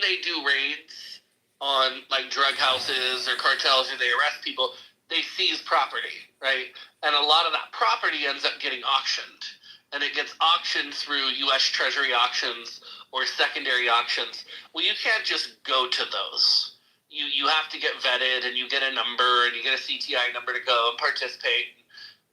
they do raids on like drug houses or cartels, or they arrest people, they seize property, right? And a lot of that property ends up getting auctioned. And it gets auctioned through U.S. Treasury auctions or secondary auctions. Well, you can't just go to those. You have to get vetted, and you get a number, and you get a CTI number to go and participate,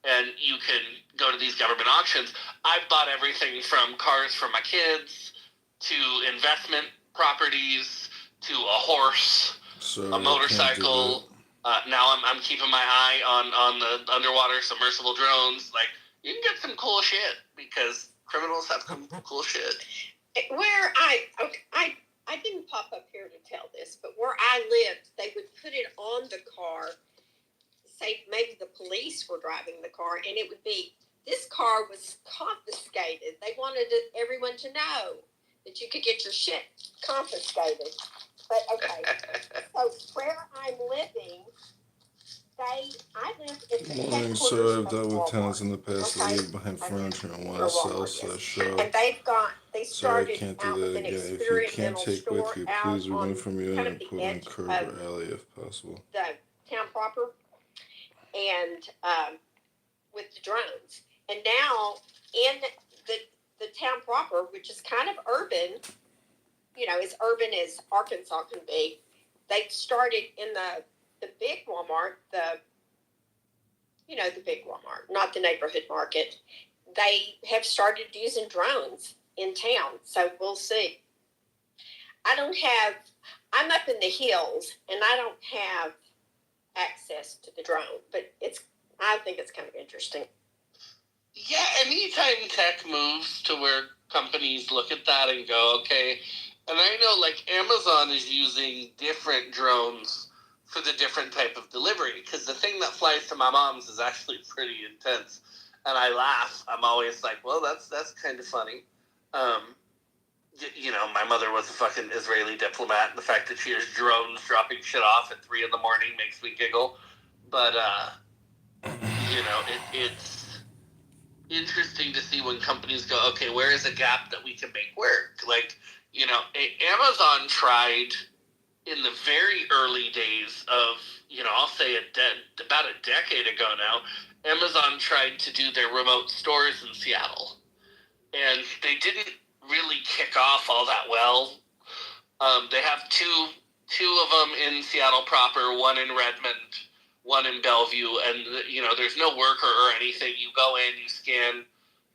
and you can go to these government auctions. I've bought everything from cars for my kids to investment properties to a horse, a motorcycle. Now I'm keeping my eye on the underwater submersible drones. Like, you can get some cool shit because criminals have some cool shit. Where I didn't pop up here to tell this, but where I lived, they would put it on the car. Say maybe the police were driving the car, and it would be, this car was confiscated. They wanted everyone to know that you could get your shit confiscated. But okay, so where I'm living, I live in the headquarters So of I've dealt with Walmart. tenants in the past that leave behind furniture and want to sell, so show. And they Sorry, I started can't out do with that an again. If you can't experimental take store with you, out please remove on from you kind and of the put on edge curb of or alley if possible. the town proper, and with the drones. And now in the town proper, which is kind of urban, as urban as Arkansas can be, they started in the big Walmart, the big Walmart, not the neighborhood market. They have started using drones in town, so we'll see. I'm up in the hills, and I don't have access to the drone, but I think it's kind of interesting. Yeah, anytime tech moves to where companies look at that and go, okay, and I know like Amazon is using different drones for the different type of delivery, because the thing that flies to my mom's is actually pretty intense, and I laugh. I'm always like, well, that's kind of funny. My mother was a fucking Israeli diplomat, and the fact that she has drones dropping shit off at 3 a.m. makes me giggle. But it's interesting to see when companies go, okay, where is a gap that we can make work? Like, Amazon tried in the very early days of, I'll say about a decade ago now, Amazon tried to do their remote stores in Seattle. And they didn't really kick off all that well. They have two of them in Seattle proper, one in Redmond, one in Bellevue, and there's no worker or anything. You go in, you scan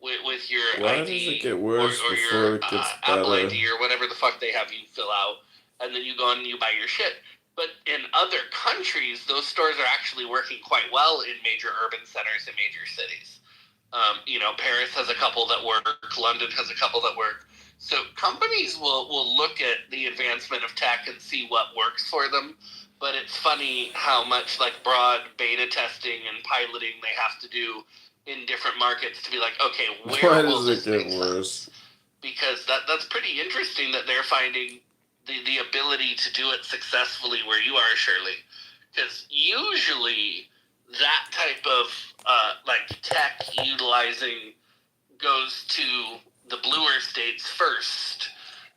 with your Why ID does it get worse or before your it gets Apple better? ID or whatever the fuck they have you fill out, and then you go in and you buy your shit. But in other countries, those stores are actually working quite well in major urban centers and major cities. Paris has a couple that work. London has a couple that work. So companies will look at the advancement of tech and see what works for them. But it's funny how much like broad beta testing and piloting they have to do in different markets to be like, okay, where will this make sense? Because that's pretty interesting that they're finding the ability to do it successfully where you are, Shirley. Because usually that type of tech utilizing goes to the bluer states first,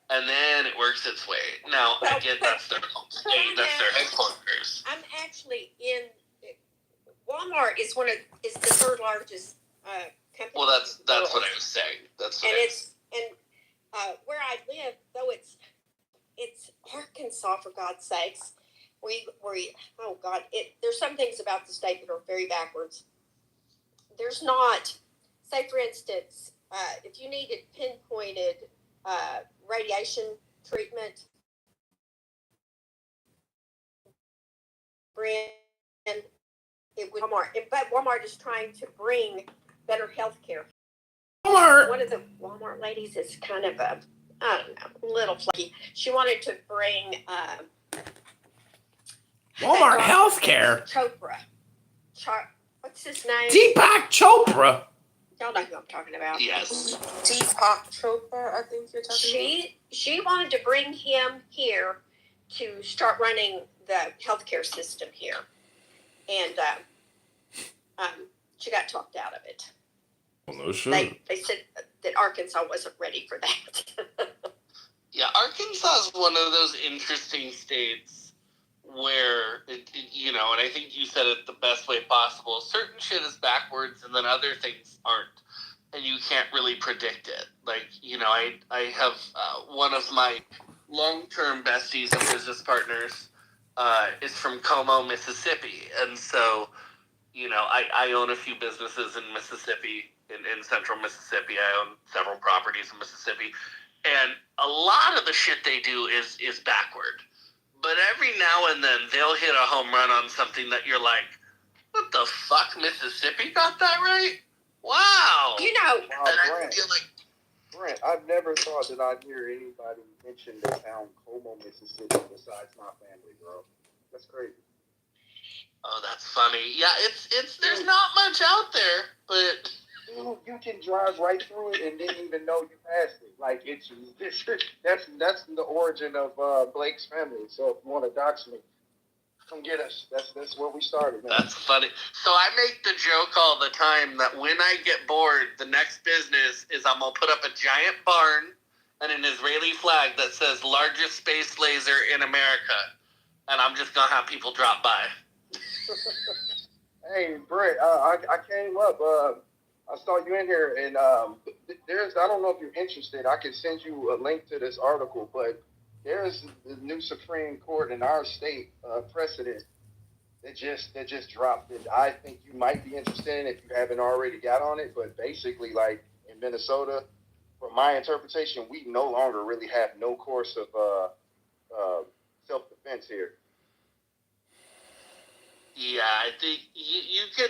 and then it works its way. Now, again, that's their home state, that's their headquarters. I'm actually in Walmart is the third largest company. Well, that's what I was saying. Where I live, though it's Arkansas, for God's sakes. There's some things about the state that are very backwards. There's not, say for instance, if you needed pinpointed radiation treatment, it would Walmart. But Walmart is trying to bring better health care. Walmart. One of the Walmart ladies is kind of a little flaky. She wanted to bring Walmart healthcare. Chopra. What's his name? Deepak Chopra. Y'all know who I'm talking about. Yes. Deepak Chopra, I think you're talking about. She wanted to bring him here to start running the healthcare system here. And she got talked out of it. Well, no shit. They said that Arkansas wasn't ready for that. Yeah, Arkansas is one of those interesting states where, and I think you said it the best way possible. Certain shit is backwards, and then other things aren't, and you can't really predict it. Like, I have one of my long-term besties and business partners is from Como, Mississippi, and so, I own a few businesses in Mississippi, in central Mississippi. I own several properties in Mississippi. And a lot of the shit they do is backward. But every now and then they'll hit a home run on something that you're like, what the fuck, Mississippi got that right? Wow. Wow, And I feel like, Brent, I've never thought that I'd hear anybody mention the town Como, Mississippi besides my family, bro. That's crazy. oh, that's funny. Yeah, it's there's not much out there, but Dude, you can drive right through it and didn't even know you passed it. Like that's the origin of Blake's family. So if you want to dox me, come get us. That's where we started, man. that's funny. So I make the joke all the time that when I get bored, the next business is I'm gonna put up a giant barn and an Israeli flag that says largest space laser in America, and I'm just gonna have people drop by. Hey, Brent, I came up. I saw you in here, and there's. I don't know if you're interested. I can send you a link to this article, but there's the new Supreme Court in our state precedent that just dropped. And I think you might be interested in it if you haven't already got on it. But basically, like in Minnesota, from my interpretation, we no longer really have no course of self-defense here. Yeah, I think you can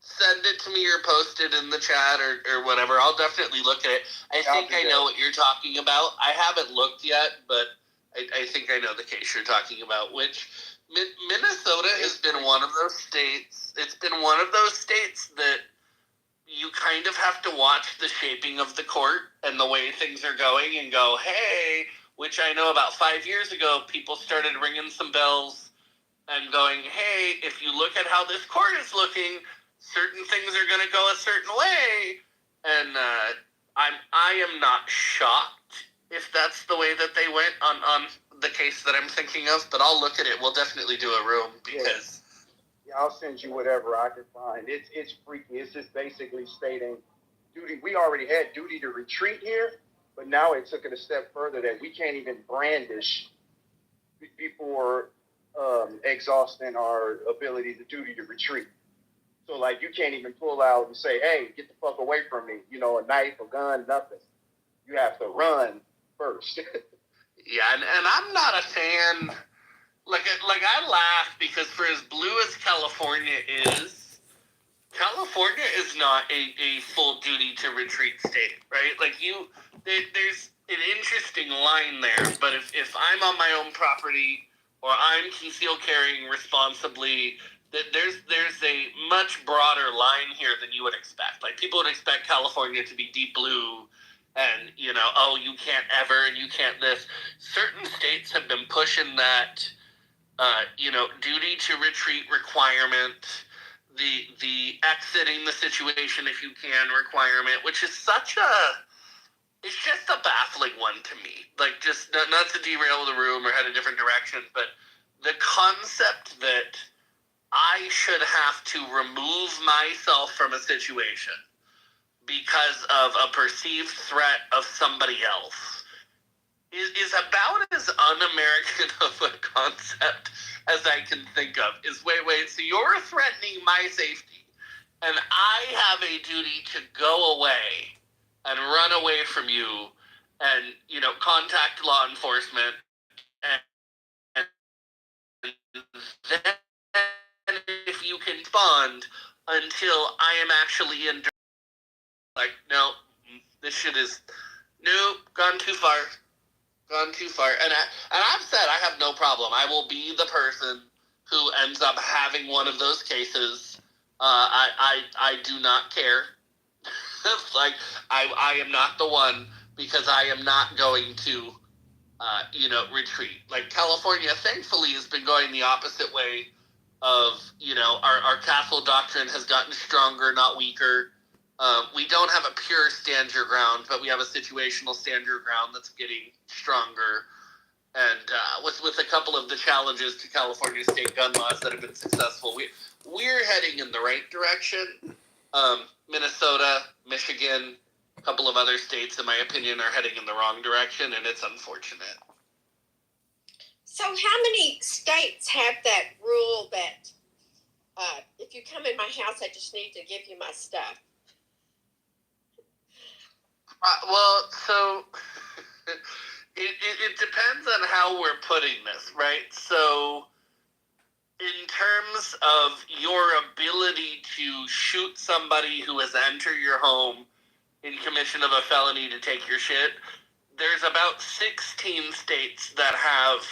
send it to me or post it in the chat or whatever. I'll definitely look at it. I think I know what you're talking about. I haven't looked yet, but I think I know the case you're talking about, which Minnesota has been one of those states. It's been one of those states that you kind of have to watch the shaping of the court and the way things are going and go, hey, which I know about 5 years ago, people started ringing some bells and going, hey, if you look at how this court is looking, certain things are going to go a certain way. And I am not shocked if that's the way that they went on the case that I'm thinking of, but I'll look at it. We'll definitely do a room because... Yeah, I'll send you whatever I can find. It's freaky. It's just basically stating duty. We already had duty to retreat here, but now it took it a step further that we can't even brandish before exhausting our ability, the duty to retreat. So, like, you can't even pull out and say, hey, get the fuck away from me. A knife, a gun, nothing. You have to run first. Yeah, and I'm not a fan... Like I laugh because for as blue as California is not a full duty to retreat state, right? Like there's an interesting line there, but if I'm on my own property or I'm concealed carrying responsibly, that there's a much broader line here than you would expect. Like people would expect California to be deep blue and, oh, you can't ever and you can't this. Certain states have been pushing that duty to retreat requirement, the exiting the situation if you can requirement, which is it's just a baffling one to me. Like, just not to derail the room or head a different direction, but the concept that I should have to remove myself from a situation because of a perceived threat of somebody else is about as un-American of a concept as I can think of. Is wait, so you're threatening my safety, and I have a duty to go away and run away from you and, contact law enforcement and then if you can fund until I am actually in, like, no, this shit is, nope, gone too far. And I've said I have no problem. I will be the person who ends up having one of those cases. I do not care. Like, I am not the one because I am not going to, retreat. Like, California, thankfully, has been going the opposite way of, our castle doctrine has gotten stronger, not weaker. We don't have a pure stand your ground, but we have a situational stand your ground that's getting stronger. And with a couple of the challenges to California state gun laws that have been successful, we're heading in the right direction. Minnesota, Michigan, a couple of other states, in my opinion, are heading in the wrong direction, and it's unfortunate. So how many states have that rule that if you come in my house, I just need to give you my stuff? So it depends on how we're putting this, right? So in terms of your ability to shoot somebody who has entered your home in commission of a felony to take your shit, there's about 16 states that have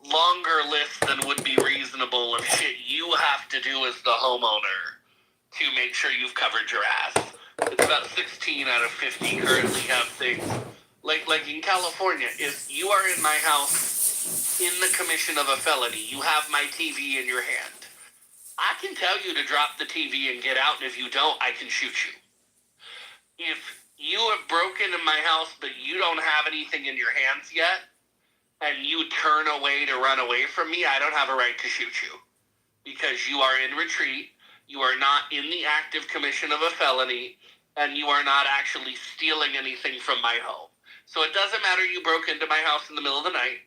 longer lists than would be reasonable of shit you have to do as the homeowner to make sure you've covered your ass. It's about 16 out of 50 currently have things. Like in California, if you are in my house in the commission of a felony, you have my TV in your hand. I can tell you to drop the TV and get out, and if you don't, I can shoot you. If you have broken in my house, but you don't have anything in your hands yet, and you turn away to run away from me, I don't have a right to shoot you. Because you are in retreat, you are not in the active commission of a felony, and you are not actually stealing anything from my home. So it doesn't matter you broke into my house in the middle of the night.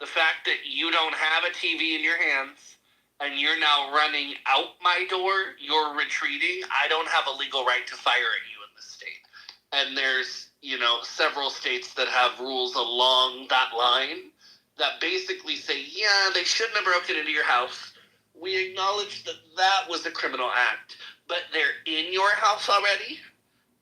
The fact that you don't have a TV in your hands, and you're now running out my door, you're retreating, I don't have a legal right to fire at you in this state. And there's, several states that have rules along that line that basically say, yeah, they shouldn't have broken into your house. We acknowledge that that was a criminal act, but they're in your house already.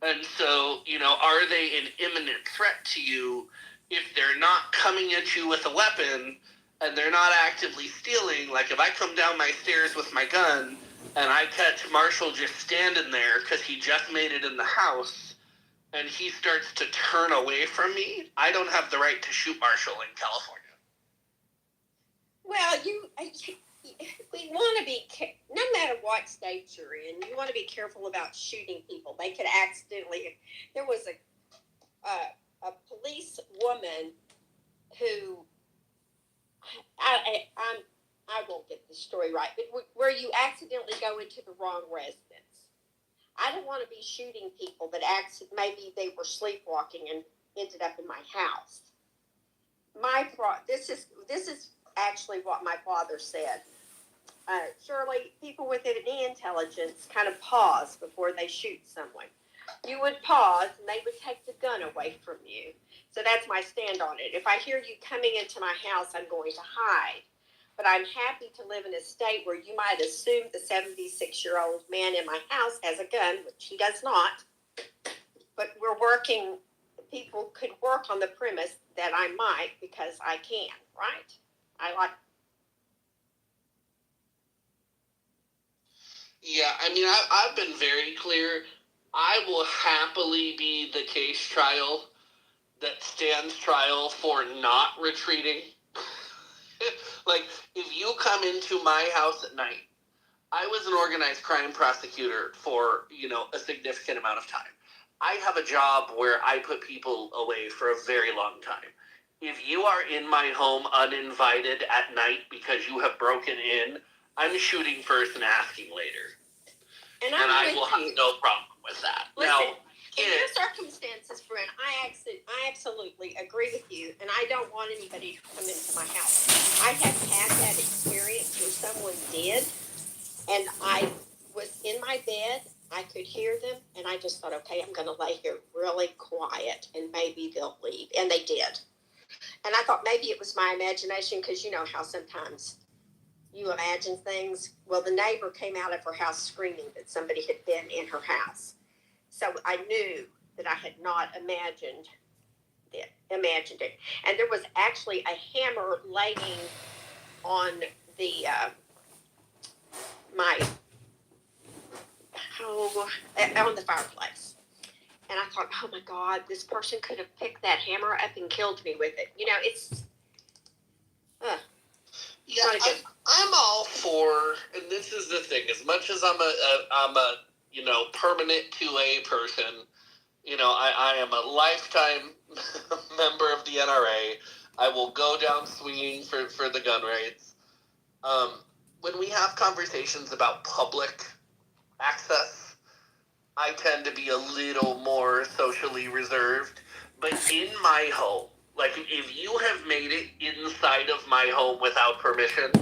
And so, are they an imminent threat to you if they're not coming at you with a weapon and they're not actively stealing? Like if I come down my stairs with my gun and I catch Marshall just standing there because he just made it in the house and he starts to turn away from me, I don't have the right to shoot Marshall in California. Well, we want to be, no matter what state you're in, you want to be careful about shooting people. They could accidentally, there was a police woman who, I won't get the story right, but where you accidentally go into the wrong residence. I don't want to be shooting people that maybe they were sleepwalking and ended up in my house. This is actually what my father said. Surely people with any intelligence kind of pause before they shoot someone. You would pause and they would take the gun away from you. So that's my stand on it. If I hear you coming into my house, I'm going to hide. But I'm happy to live in a state where you might assume the 76-year-old man in my house has a gun, which he does not. But people could work on the premise that I might because I can, right? Yeah, I've been very clear. I will happily be the case trial that stands trial for not retreating. Like, if you come into my house at night, I was an organized crime prosecutor for, a significant amount of time. I have a job where I put people away for a very long time. If you are in my home uninvited at night because you have broken in, I'm shooting first and asking later. And I will have no problem with that. Listen, in your circumstances, friend, I absolutely agree with you, and I don't want anybody to come into my house. I have had that experience where someone did, and I was in my bed, I could hear them, and I just thought, okay, I'm going to lay here really quiet, and maybe they'll leave, and they did. And I thought maybe it was my imagination, because you know how sometimes you imagine things. Well, the neighbor came out of her house screaming that somebody had been in her house. So I knew that I had not imagined it. And there was actually a hammer laying on the on the fireplace. And I thought, oh my God, this person could have picked that hammer up and killed me with it. It's yeah, I'm all for, and this is the thing. As much as I'm a permanent 2A person. I am a lifetime member of the NRA. I will go down swinging for the gun rights. When we have conversations about public access, I tend to be a little more socially reserved. But in my home, like if you have made it inside of my home without permission,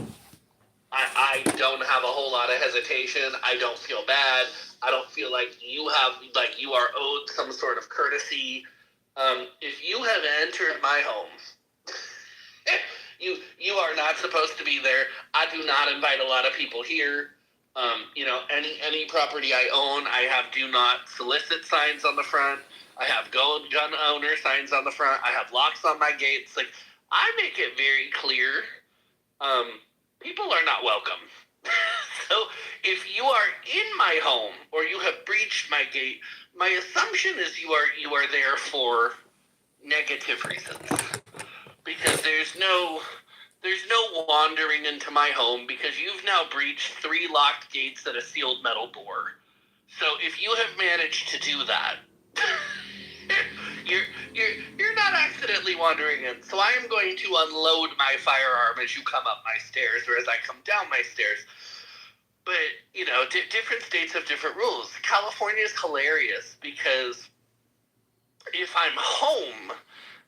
I don't have a whole lot of hesitation. I don't feel bad. I don't feel like you are owed some sort of courtesy. If you have entered my home, you are not supposed to be there. I do not invite a lot of people here. Any property I own, I have do not solicit signs on the front. I have gun owner signs on the front. I have locks on my gates. Like, I make it very clear. People are not welcome. So if you are in my home or you have breached my gate, my assumption is you are there for negative reasons. Because there's no wandering into my home because you've now breached 3 locked gates and a sealed metal door. So if you have managed to do that, you're not accidentally wandering in. So I am going to unload my firearm as you come up my stairs or as I come down my stairs. But, different states have different rules. California is hilarious because if I'm home,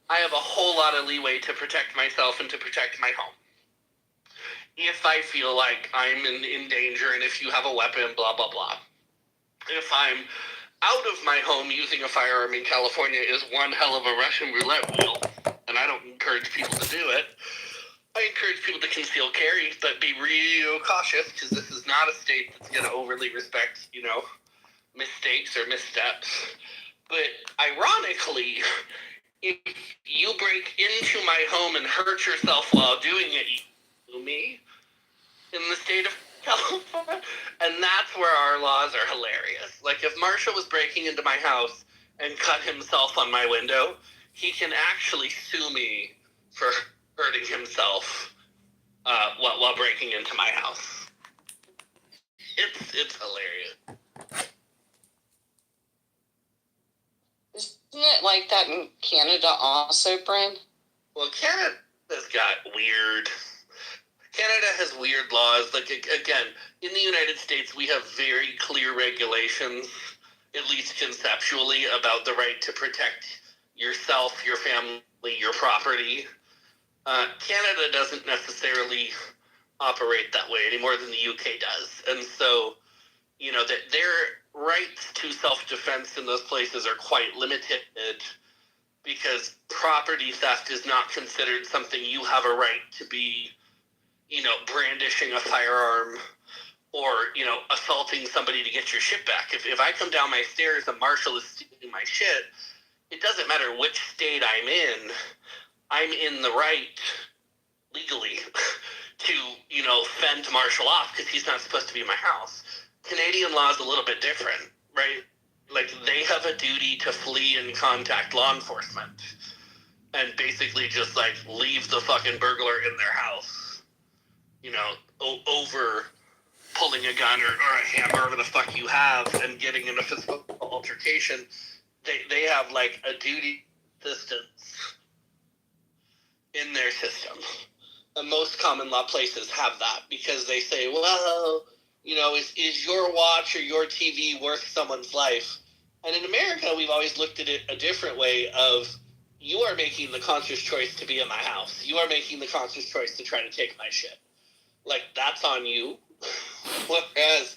I have a whole lot of leeway to protect myself and to protect my home. If I feel like I'm in danger and if you have a weapon, blah, blah, blah. If I'm out of my home using a firearm in California is one hell of a Russian roulette wheel, and I don't encourage people to do it. I encourage people to conceal carry, but be real cautious because this is not a state that's going to overly respect, mistakes or missteps. But ironically, if you break into my home and hurt yourself while doing it, you me in the state of California, and that's where our laws are hilarious. Like if Marshall was breaking into my house and cut himself on my window, he can actually sue me for hurting himself while breaking into my house. It's hilarious. Isn't it like that in Canada also, Brent? Well, Canada's got weird. Canada has weird laws. Like, again, in the United States, we have very clear regulations, at least conceptually, about the right to protect yourself, your family, your property. Canada doesn't necessarily operate that way any more than the UK does. And so, that their rights to self-defense in those places are quite limited because property theft is not considered something you have a right to be brandishing a firearm or, assaulting somebody to get your shit back. If I come down my stairs and Marshall is stealing my shit, it doesn't matter which state I'm in the right, legally, to, fend Marshall off because he's not supposed to be in my house. Canadian law is a little bit different, right? Like, they have a duty to flee and contact law enforcement and basically just, leave the fucking burglar in their house. Over pulling a gun or a hammer, whatever the fuck you have, and getting in a physical altercation. They have, a duty distance in their system. And most common law places have that because they say, well, is your watch or your TV worth someone's life? And in America, we've always looked at it a different way of, you are making the conscious choice to be in my house. You are making the conscious choice to try to take my shit. That's on you. Whereas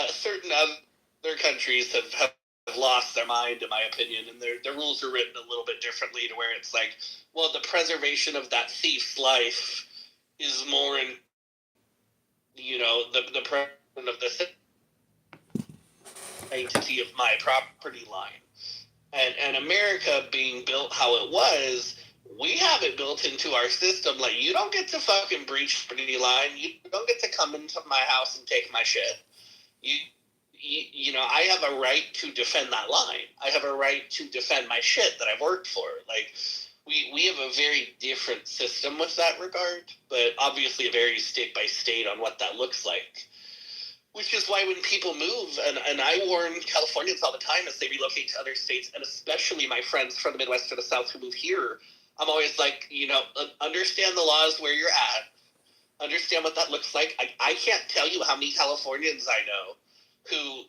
certain other countries have lost their mind, in my opinion, and their rules are written a little bit differently to where it's the preservation of that thief's life is more in, the preservation of the sanctity of my property line. And America being built how it was, we have it built into our system. You don't get to fucking breach the property line. You don't get to come into my house and take my shit. I have a right to defend that line. I have a right to defend my shit that I've worked for. We have a very different system with that regard, but obviously it varies state by state on what that looks like. Which is why when people move, and I warn Californians all the time as they relocate to other states, and especially my friends from the Midwest or the South who move here, I'm always like, understand the laws where you're at, understand what that looks like. I can't tell you how many Californians I know who,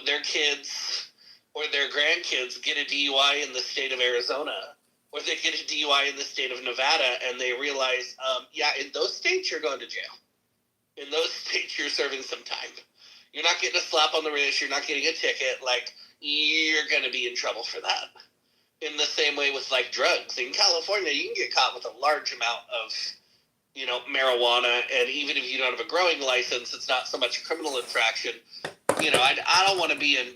their kids or their grandkids get a DUI in the state of Arizona, or they get a DUI in the state of Nevada, and they realize, in those states you're going to jail. In those states you're serving some time. You're not getting a slap on the wrist. You're not getting a ticket. Like, you're going to be in trouble for that. In the same way with, like, drugs. In California, you can get caught with a large amount of, marijuana. And even if you don't have a growing license, it's not so much a criminal infraction. I don't want to be in...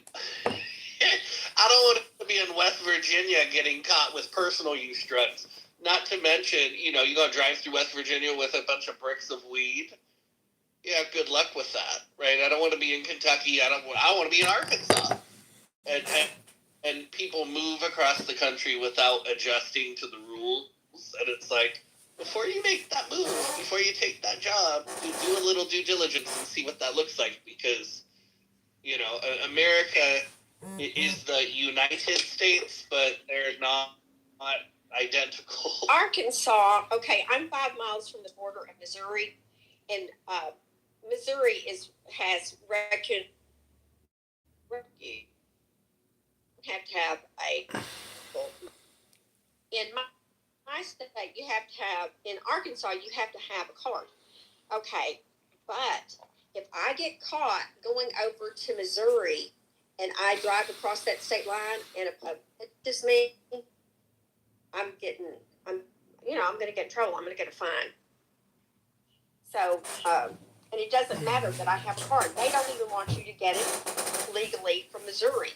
I don't want to be in West Virginia getting caught with personal use drugs. Not to mention, you're going to drive through West Virginia with a bunch of bricks of weed. Yeah, good luck with that, right? I don't want to be in Kentucky. I want to be in Arkansas. And people move across the country without adjusting to the rules. And it's like, before you make that move, before you take that job, you do a little due diligence and see what that looks like. Because, America is the United States, but they're not identical. Arkansas, okay, I'm 5 miles from the border of Missouri, and Missouri has record. You have to have in my state. You have to have in Arkansas. You have to have a card. Okay, but if I get caught going over to Missouri and I drive across that state line and it just me, I'm going to get in trouble. I'm going to get a fine. So, and it doesn't matter that I have a card. They don't even want you to get it legally from Missouri.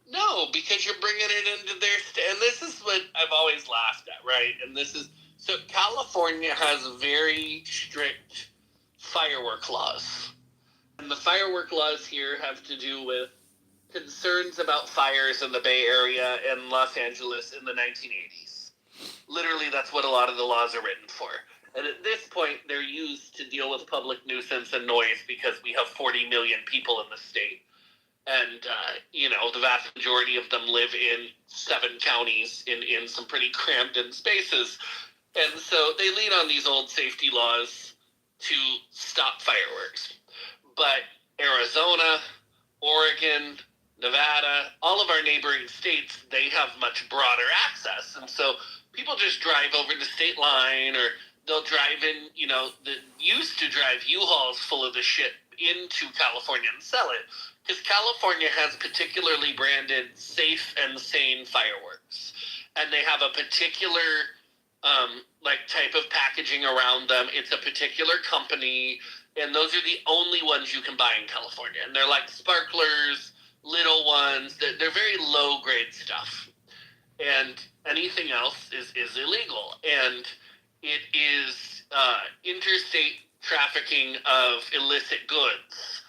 No, because you're bringing it into their state. And this is what I've always laughed at, right? And so California has very strict firework laws. And the firework laws here have to do with concerns about fires in the Bay Area and Los Angeles in the 1980s. Literally, that's what a lot of the laws are written for. And at this point, they're used to deal with public nuisance and noise because we have 40 million people in the state. And, the vast majority of them live in 7 counties in some pretty cramped in spaces. And so they lean on these old safety laws to stop fireworks. But Arizona, Oregon, Nevada, all of our neighboring states, they have much broader access. And so people just drive over the state line, or they'll drive in, used to drive U-Hauls full of the shit into California and sell it. Because California has particularly branded safe and sane fireworks. And they have a particular, type of packaging around them. It's a particular company, and those are the only ones you can buy in California. And they're like sparklers, little ones. They're very low-grade stuff. And anything else is illegal. And it is interstate trafficking of illicit goods.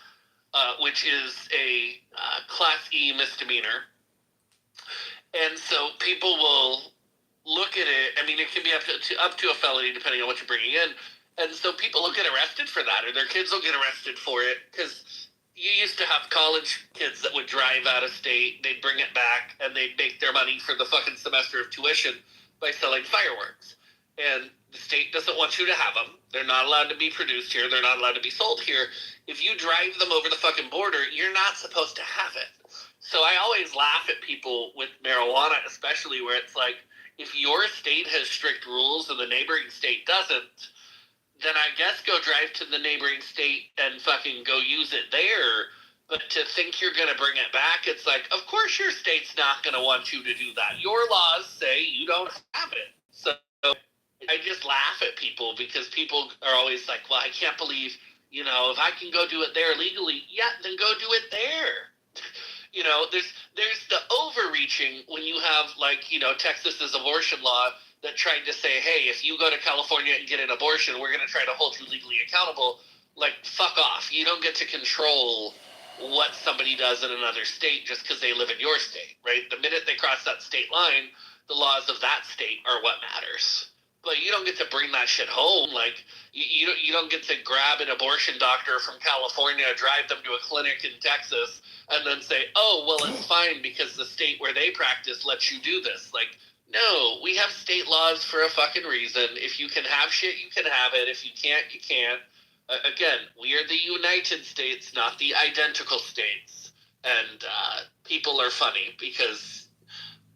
Which is a Class E misdemeanor. And so people will look at it. I mean, it can be up to a felony depending on what you're bringing in. And so people will get arrested for that, or their kids will get arrested for it, because you used to have college kids that would drive out of state, they'd bring it back, and they'd make their money for the fucking semester of tuition by selling fireworks. And the state doesn't want you to have them. They're not allowed to be produced here. They're not allowed to be sold here. If you drive them over the fucking border, you're not supposed to have it. So I always laugh at people with marijuana, especially where it's like, if your state has strict rules and the neighboring state doesn't, then I guess go drive to the neighboring state and fucking go use it there. But to think you're going to bring it back, it's like, of course your state's not going to want you to do that. Your laws say you don't have it. So I just laugh at people, because people are always like, well, I can't believe, if I can go do it there legally, yeah, then go do it there. There's the overreaching when you have, Texas's abortion law that tried to say, hey, if you go to California and get an abortion, we're going to try to hold you legally accountable. Like, fuck off. You don't get to control what somebody does in another state just because they live in your state, right? The minute they cross that state line, the laws of that state are what matters. but you don't get to bring that shit home. Like, you don't get to grab an abortion doctor from California, drive them to a clinic in Texas, and then say, oh, well, it's fine because the state where they practice lets you do this. Like, no, we have state laws for a fucking reason. If you can have shit, you can have it. If you can't, you can't. Again, we are the United States, not the identical states. And people are funny because,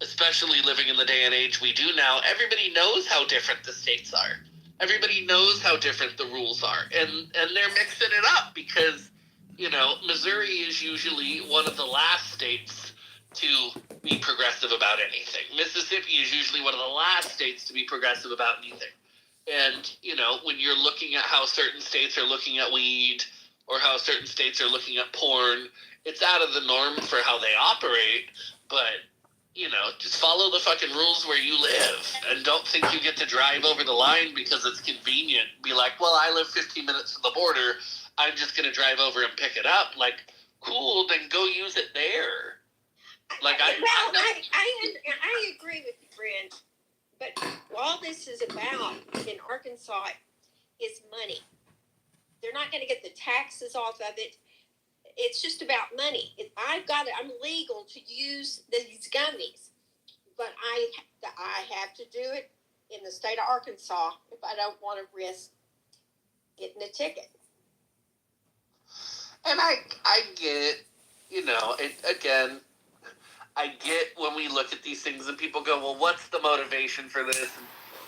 especially living in the day and age we do now, everybody knows how different the states are. Everybody knows how different the rules are. And they're mixing it up because, you know, Missouri is usually one of the last states to be progressive about anything. Mississippi is usually one of the last states to be progressive about anything. And, you know, when you're looking at how certain states are looking at weed or how certain states are looking at porn, it's out of the norm for how they operate, but, you know, just follow the fucking rules where you live and don't think you get to drive over the line because it's convenient. Be like, well, I live 15 minutes from the border. I'm just going to drive over and pick it up. Like, cool, then go use it there. Like, I agree with you, Brent. But all this is about in Arkansas is money. They're not going to get the taxes off of it. It's just about money. I'm legal to use these gummies, but I have to do it in the state of Arkansas if I don't want to risk getting a ticket. And I get, you know, again, I get when we look at these things and people go, well, what's the motivation for this?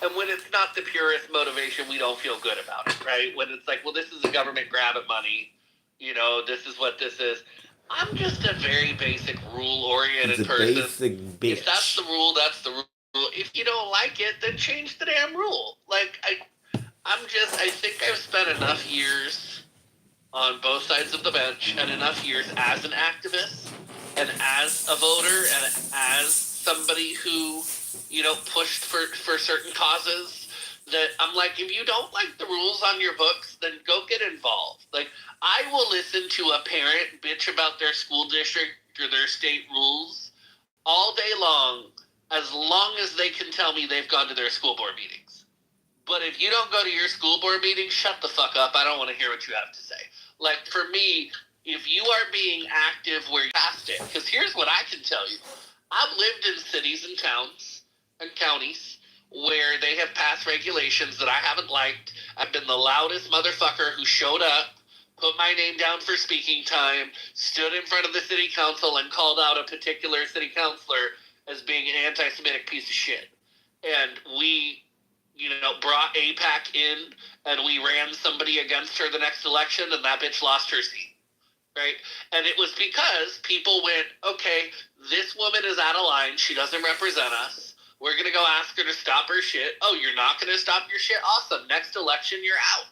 And when it's not the purest motivation, we don't feel good about it, right? When it's like, well, this is a government grab at money. You know, this is what this is. I'm just a very basic rule-oriented person. Basic bitch. If that's the rule, that's the rule. If you don't like it, then change the damn rule. Like, I think I've spent enough years on both sides of the bench and enough years as an activist and as a voter and as somebody who, you know, pushed for certain causes that I'm like, if you don't like the rules on your books, then go get involved. Like, I will listen to a parent bitch about their school district or their state rules all day long as they can tell me they've gone to their school board meetings. But if you don't go to your school board meetings, shut the fuck up. I don't want to hear what you have to say. Like, for me, if you are being active where you're past it, because here's what I can tell you. I've lived in cities and towns and counties where they have passed regulations that I haven't liked. I've been the loudest motherfucker who showed up, put my name down for speaking time, stood in front of the city council and called out a particular city councilor as being an anti-Semitic piece of shit. And we, you know, brought AIPAC in and we ran somebody against her the next election and that bitch lost her seat. Right? And it was because people went, okay, this woman is out of line. She doesn't represent us. We're going to go ask her to stop her shit. Oh, you're not going to stop your shit? Awesome. Next election, you're out.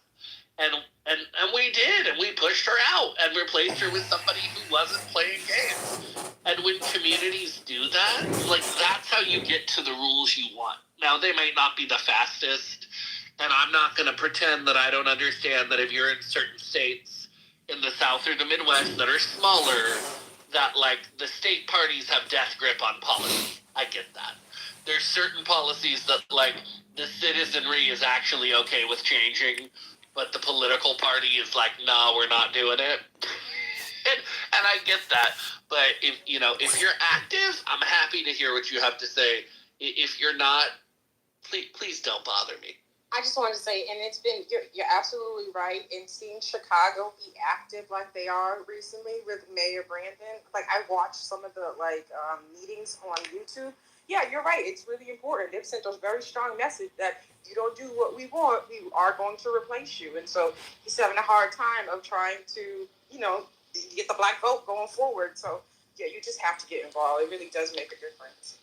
And we did. And we pushed her out and replaced her with somebody who wasn't playing games. And when communities do that, like, that's how you get to the rules you want. Now, they might not be the fastest. And I'm not going to pretend that I don't understand that if you're in certain states in the South or the Midwest that are smaller, that, like, the state parties have death grip on policy. I get that. There's certain policies that, like, the citizenry is actually okay with changing, but the political party is like, no, we're not doing it. and I get that. But if you're active, I'm happy to hear what you have to say. If you're not, please don't bother me. I just wanted to say, and it's been, you're absolutely right. And seeing Chicago be active like they are recently with Mayor Brandon, like, I watched some of the meetings on YouTube. Yeah, you're right. It's really important. They've sent a very strong message that you don't do what we want, we are going to replace you. And so he's having a hard time of trying to, get the black vote going forward. So yeah, you just have to get involved. It really does make a difference.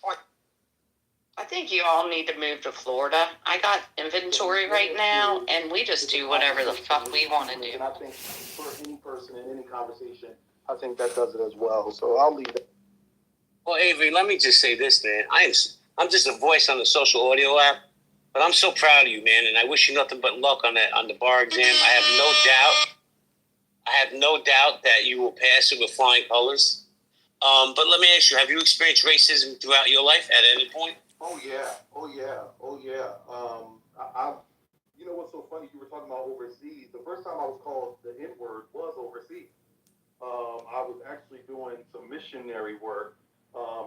I think you all need to move to Florida. I got inventory right now, and we just do whatever the fuck we want to do. And I think for any person in any conversation, I think that does it as well. So I'll leave it. Well, Avery, let me just say this, man. I'm just a voice on the social audio app, but I'm so proud of you, man, and I wish you nothing but luck on the bar exam. I have no doubt that you will pass it with flying colors. But let me ask you, have you experienced racism throughout your life at any point? Oh yeah. you know what's so funny? You were talking about overseas. The first time I was called the N word was overseas. I was actually doing some missionary work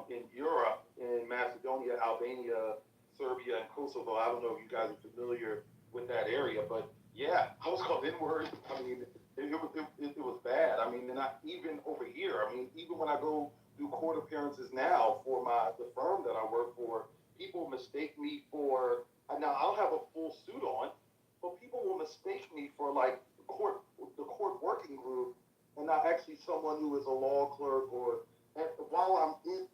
in Europe, in Macedonia, Albania, Serbia, and Kosovo. I don't know if you guys are familiar with that area, but yeah, I was called N-word. I mean, it was bad. I mean, and even over here, I mean, even when I go do court appearances now for the firm that I work for, people mistake me for, now I'll have a full suit on, but people will mistake me for like the court working group, and not actually someone who is a law clerk or, while I'm in.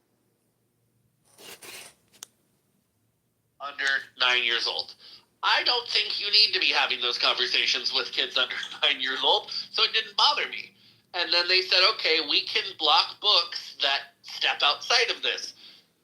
Under 9 years old. I don't think you need to be having those conversations with kids under 9 years old, so it didn't bother me. And then they said, okay, we can block books that step outside of this.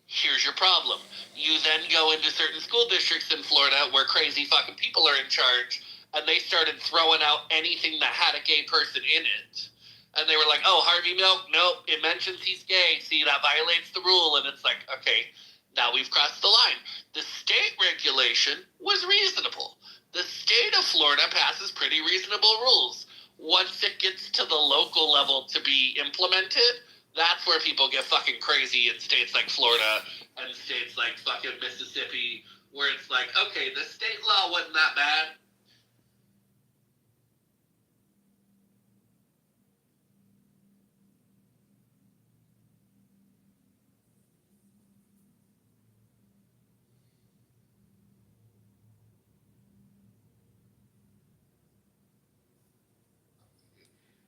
Here's your problem. You then go into certain school districts in Florida where crazy fucking people are in charge, and they started throwing out anything that had a gay person in it. And they were like, oh, Harvey Milk, nope, it mentions he's gay. See, that violates the rule. And it's like, okay, now we've crossed the line. The state regulation was reasonable. The state of Florida passes pretty reasonable rules. Once it gets to the local level to be implemented, that's where people get fucking crazy in states like Florida and states like fucking Mississippi, where it's like, okay, the state law wasn't that bad.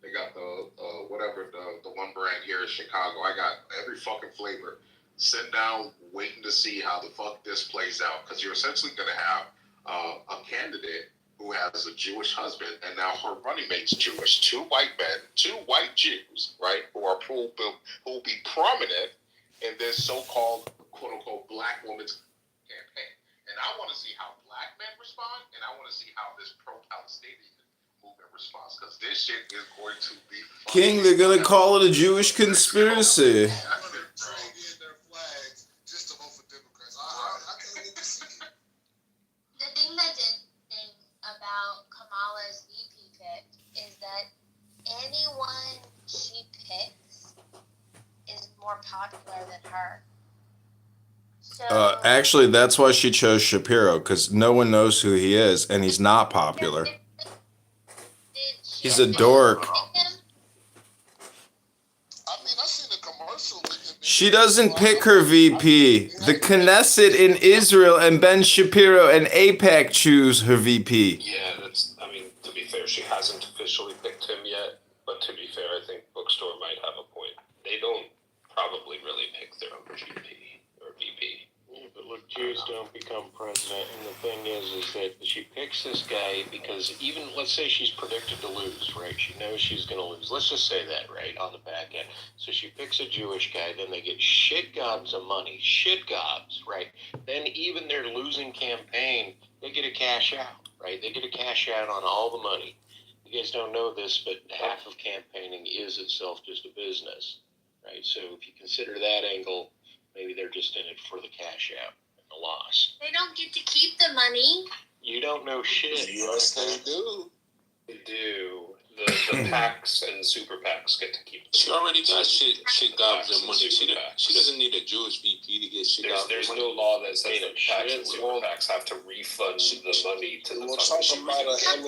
They got the whatever the one brand here in Chicago. I got every fucking flavor. Sit down, waiting to see how the fuck this plays out, because you're essentially going to have a candidate who has a Jewish husband, and now her running mate's Jewish. 2 white men, 2 white Jews, right, who will be prominent in this so-called quote unquote black woman's campaign. And I want to see how black men respond, and I want to see how this pro-Palestinian movement response, because this shit is going to be King, they're gonna call it a Jewish conspiracy. Their flags just to vote for Democrats. I can't even see it. The thing that did think about Kamala's VP pick is that anyone she picks is more popular than her. So Actually, that's why she chose Shapiro, because no one knows who he is, and he's not popular. He's a dork. She doesn't pick her VP. The Knesset in Israel and Ben Shapiro and AIPAC choose her VP. Yeah, I mean, to be fair, she hasn't officially picked him yet, but to be fair, I think Bookstore might have a point. They don't probably really pick their own GP or VP. Yeah, but look, Jews don't become president, and the thing is that she picks this guy because even, let's say she's predicted to lose, right? She knows she's going to lose. Let's just say that, right, on the back end. So she picks a Jewish guy, then they get shit gobs of money, right? Then even their losing campaign, they get a cash out, right? They get a cash out on all the money. You guys don't know this, but half of campaigning is itself just a business, right? So if you consider that angle, maybe they're just in it for the cash out and the loss. they don't get to keep the money. You don't know shit. Yes, they do. They do. The PACs and super PACs get to keep. She already got shit gobs of money. She doesn't need a Jewish VP to get shit gobs. There's no law that says that PACs and super PACs have to refund the money to the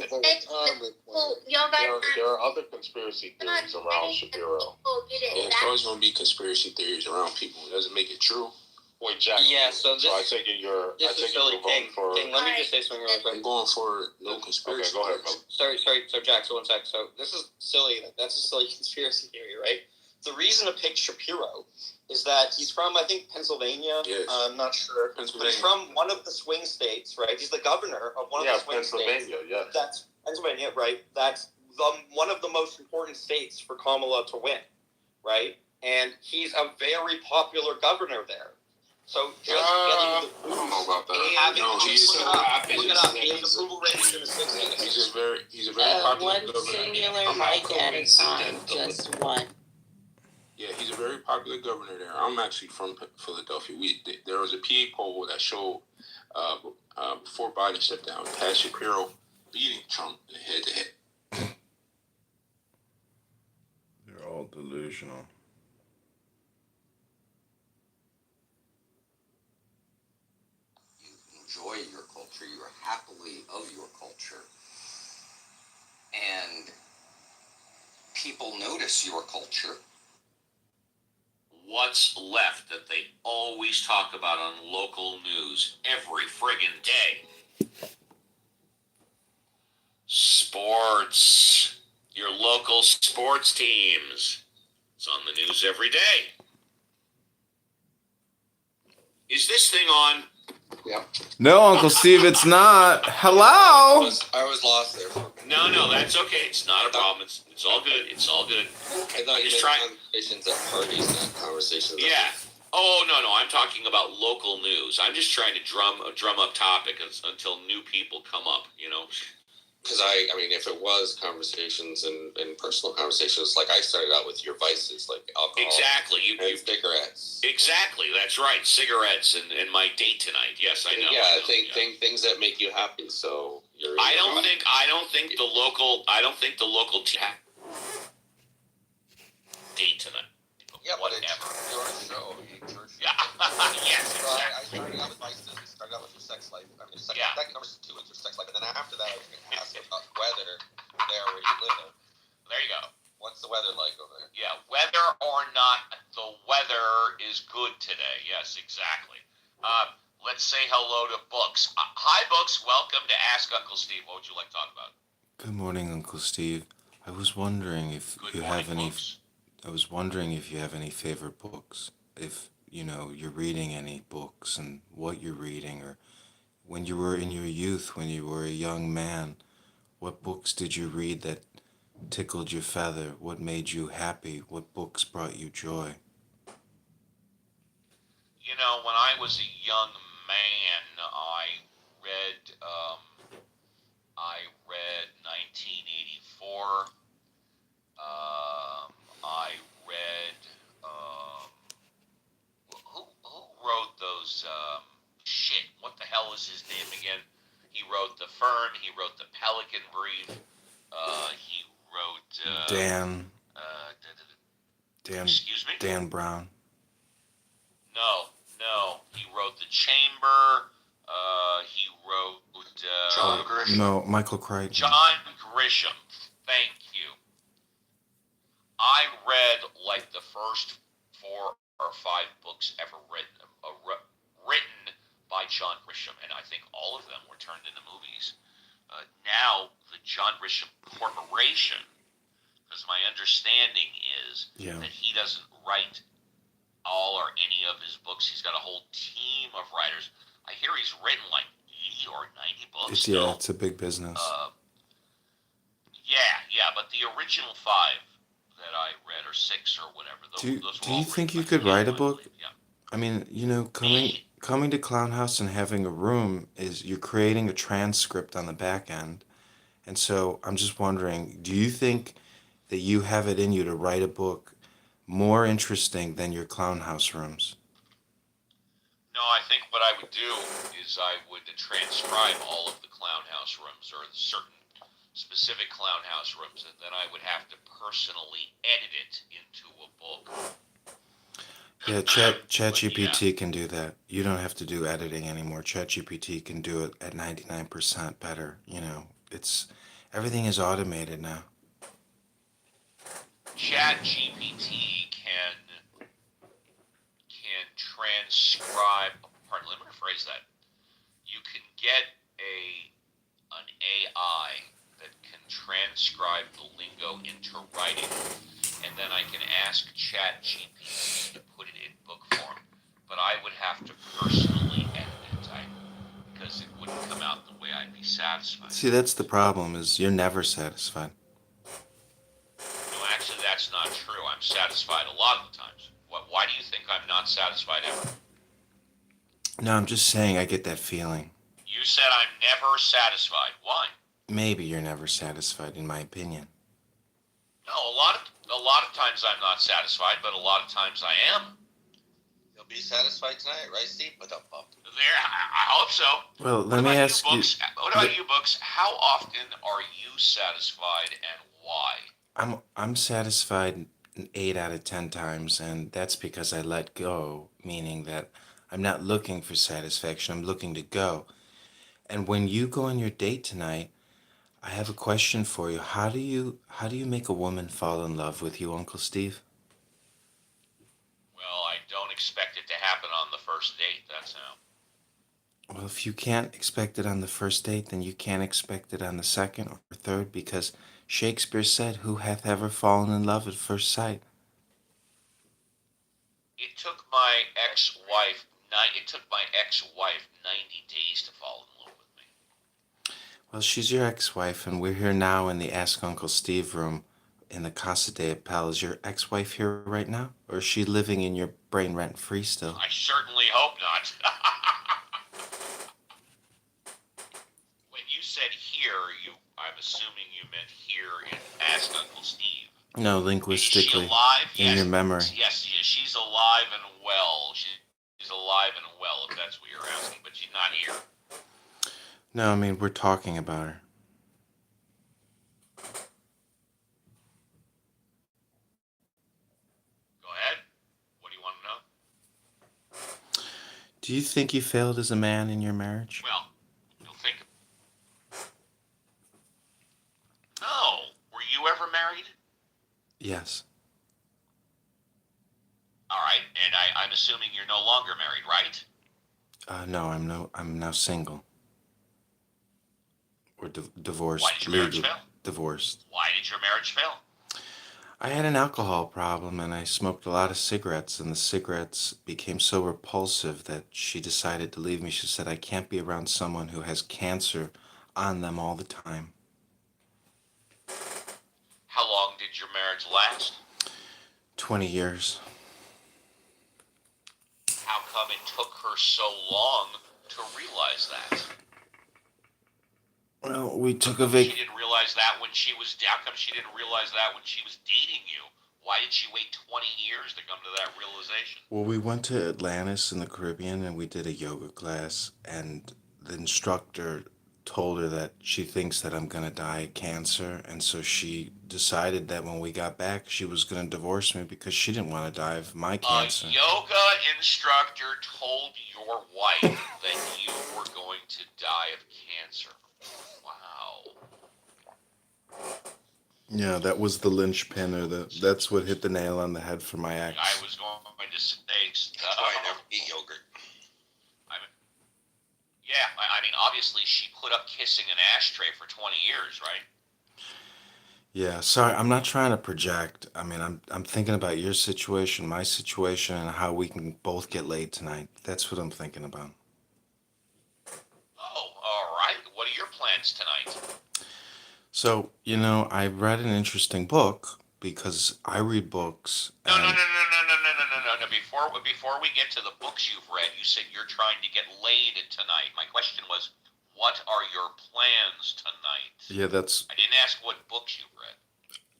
fucking. Well, y'all guys There are other conspiracy theories around Shapiro. There's always going to be conspiracy theories around people. It doesn't make it true. Wait, Jack. Yeah, so I take it you're. This is Silly King. King, let me just say something really quick. I'm going for no conspiracy. Okay, go ahead, Sorry. So Jack, so one sec. So this is silly. That's a silly conspiracy theory, right? The reason to pick Shapiro is that he's from, I think, Pennsylvania. Yes. I'm not sure. But he's from one of the swing states, right? He's the governor of one of the swing states. Pennsylvania, yeah. That's Pennsylvania, right? That's one of the most important states for Kamala to win, right? And he's a very popular governor there. So just getting I don't know about that. look it up. His approval rating in the 60s. He's a very popular one governor. singular mic at a time, just one. Yeah, he's a very popular governor there. I'm actually from Philadelphia. There was a PA poll that showed before Biden stepped down, Pat Shapiro beating Trump head to head. They're all delusional. You enjoy your culture, you're happily of your culture, and people notice your culture. What's left that they always talk about on local news every friggin' day? Sports. Your local sports teams. It's on the news every day. Is this thing on? Yeah. No, Uncle Steve, it's not. Hello? I was lost there. No, that's okay. It's not a problem. It's all good. It's all good. I thought you meant conversations at parties, not conversations. Yeah. Oh no, I'm talking about local news. I'm just trying to drum up topics until new people come up. You know. Because I mean, if it was conversations and personal conversations, like I started out with your vices, like alcohol, exactly, you cigarettes. Exactly, that's right, cigarettes and my date tonight. Yes, I know. Yeah, things that make you happy. So you're. I don't think the local date tonight. Yeah, whatever. Your show. Yeah. Yes. So I started out with vices. I started out with your sex life. I mean, number 2 is your sex life, and then after that, I was going to ask about weather there where you live. There you go. What's the weather like over there? Yeah, whether or not the weather is good today. Yes, exactly. Let's say hello to Books. Hi, Books. Welcome to Ask Uncle Steve. What would you like to talk about? Good morning, Uncle Steve. I was wondering if you have any favorite books. If, you're reading any books and what you're reading, or when you were in your youth, when you were a young man, what books did you read that tickled your feather? What made you happy? What books brought you joy? When I was a young man, I read 1984. I read who wrote those what the hell is his name again? He wrote The Fern, he wrote The Pelican Brief, he wrote Dan. Excuse me? Dan Brown. No, he wrote The Chamber, he wrote John Grisham. No, Michael Crichton. John Grisham, thank you. I read like the first 4 or 5 books ever written by John Grisham, and I think all of them were turned into movies. Now, the John Grisham Corporation, because my understanding is that he doesn't write all or any of his books. He's got a whole team of writers. I hear he's written like 80 or 90 books. It's a big business. Yeah, but the original 5 that I read, or 6 or whatever. Do you think you could write a book? Yeah. I mean, coming to Clown House and having a room is you're creating a transcript on the back end. And so I'm just wondering, do you think that you have it in you to write a book more interesting than your Clown House rooms? No, I think what I would do is I would transcribe all of the Clown House rooms, or certain specific Clown House rooms, and then I would have to personally edit it into a book. Yeah, ChatGPT can do that. You don't have to do editing anymore. ChatGPT can do it at 99% better. Everything is automated now. ChatGPT can transcribe. Pardon, let me rephrase that. You can get an AI that can transcribe the lingo into writing, and then I can ask ChatGPT to put it in book form. But I would have to personally edit it, because it wouldn't come out the way I'd be satisfied. See, that's the problem, is you're never satisfied. No, actually, that's not true. I'm satisfied a lot of the times. Why do you think I'm not satisfied ever? No, I'm just saying I get that feeling. You said I'm never satisfied. Why? Maybe you're never satisfied, in my opinion. No, a lot of times I'm not satisfied, but a lot of times I am. be satisfied tonight, right, Steve? There, I hope so. Well, What let me about you, ask you. Books? What about you, Books? How often are you satisfied, and why? I'm satisfied 8 out of 10 times, and that's because I let go, meaning that I'm not looking for satisfaction. I'm looking to go. And when you go on your date tonight, I have a question for you. How do you make a woman fall in love with you, Uncle Steve? Well, I don't expect it to happen on the first date. That's how. Well, if you can't expect it on the first date, then you can't expect it on the second or third, because Shakespeare said, "Who hath ever fallen in love at first sight?" It took my ex-wife 90 days to fall in love with me. Well, she's your ex-wife, and we're here now in the Ask Uncle Steve room in the Casa de Papel. Is your ex-wife here right now? Or is she living in your brain rent-free still? I certainly hope not. When you said here, I'm assuming you meant here in Ask Uncle Steve. No, Is linguistically, she alive? in Yes. your memory. Yes, she's alive and well. She's alive and well, if that's what you're asking, but she's not here. No, I mean, we're talking about her. Go ahead. What do you want to know? Do you think you failed as a man in your marriage? Well, you'll think. No. Were you ever married? Yes. All right, and I'm assuming you're no longer married, right? No, I'm now single. Or divorced. Why did your marriage Legally. fail? Divorced. Why did your marriage fail? I had an alcohol problem, and I smoked a lot of cigarettes, and the cigarettes became so repulsive that she decided to leave me. She said, "I can't be around someone who has cancer on them all the time." How long did your marriage last? 20 years. How come it took her so long to realize that? Well, we took a She vacation. didn't realize that when she was. How come she didn't realize that when she was dating you? Why did she wait 20 years to come to that realization? Well, we went to Atlantis in the Caribbean, and we did a yoga class, and the instructor told her that she thinks that I'm gonna die of cancer, and so she decided that when we got back, she was gonna divorce me because she didn't want to die of my cancer. A yoga instructor told your wife that you were going to die of cancer. Wow. Yeah, that was the linchpin, or that's what hit the nail on the head for my ex. I was going to say. That's why I never eat yogurt. Yeah, I mean, obviously she put up kissing an ashtray for 20 years, right? Yeah, sorry, I'm not trying to project. I mean, I'm thinking about your situation, my situation, and how we can both get laid tonight. That's what I'm thinking about. Oh, all right. What are your plans tonight? So, I read an interesting book because I read books. No. Before we get to the books you've read, you said you're trying to get laid tonight. My question was, what are your plans tonight? Yeah, that's. I didn't ask what books you've read.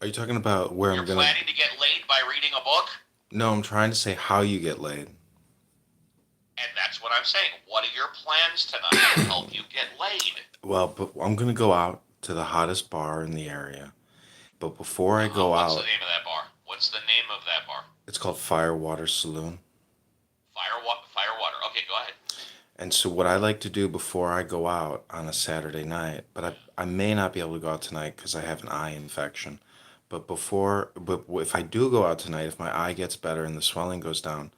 Are you talking about where You're I'm gonna? planning to get laid by reading a book? No, I'm trying to say how you get laid. And that's what I'm saying. What are your plans tonight to help you get laid? Well, but I'm gonna go out to the hottest bar in the area. But before I go What's out, the name of that bar? What's the name of that bar? it's called Firewater Saloon. Firewater. Okay, go ahead. And so what I like to do before I go out on a Saturday night, but I may not be able to go out tonight because I have an eye infection. But if I do go out tonight, if my eye gets better and the swelling goes down,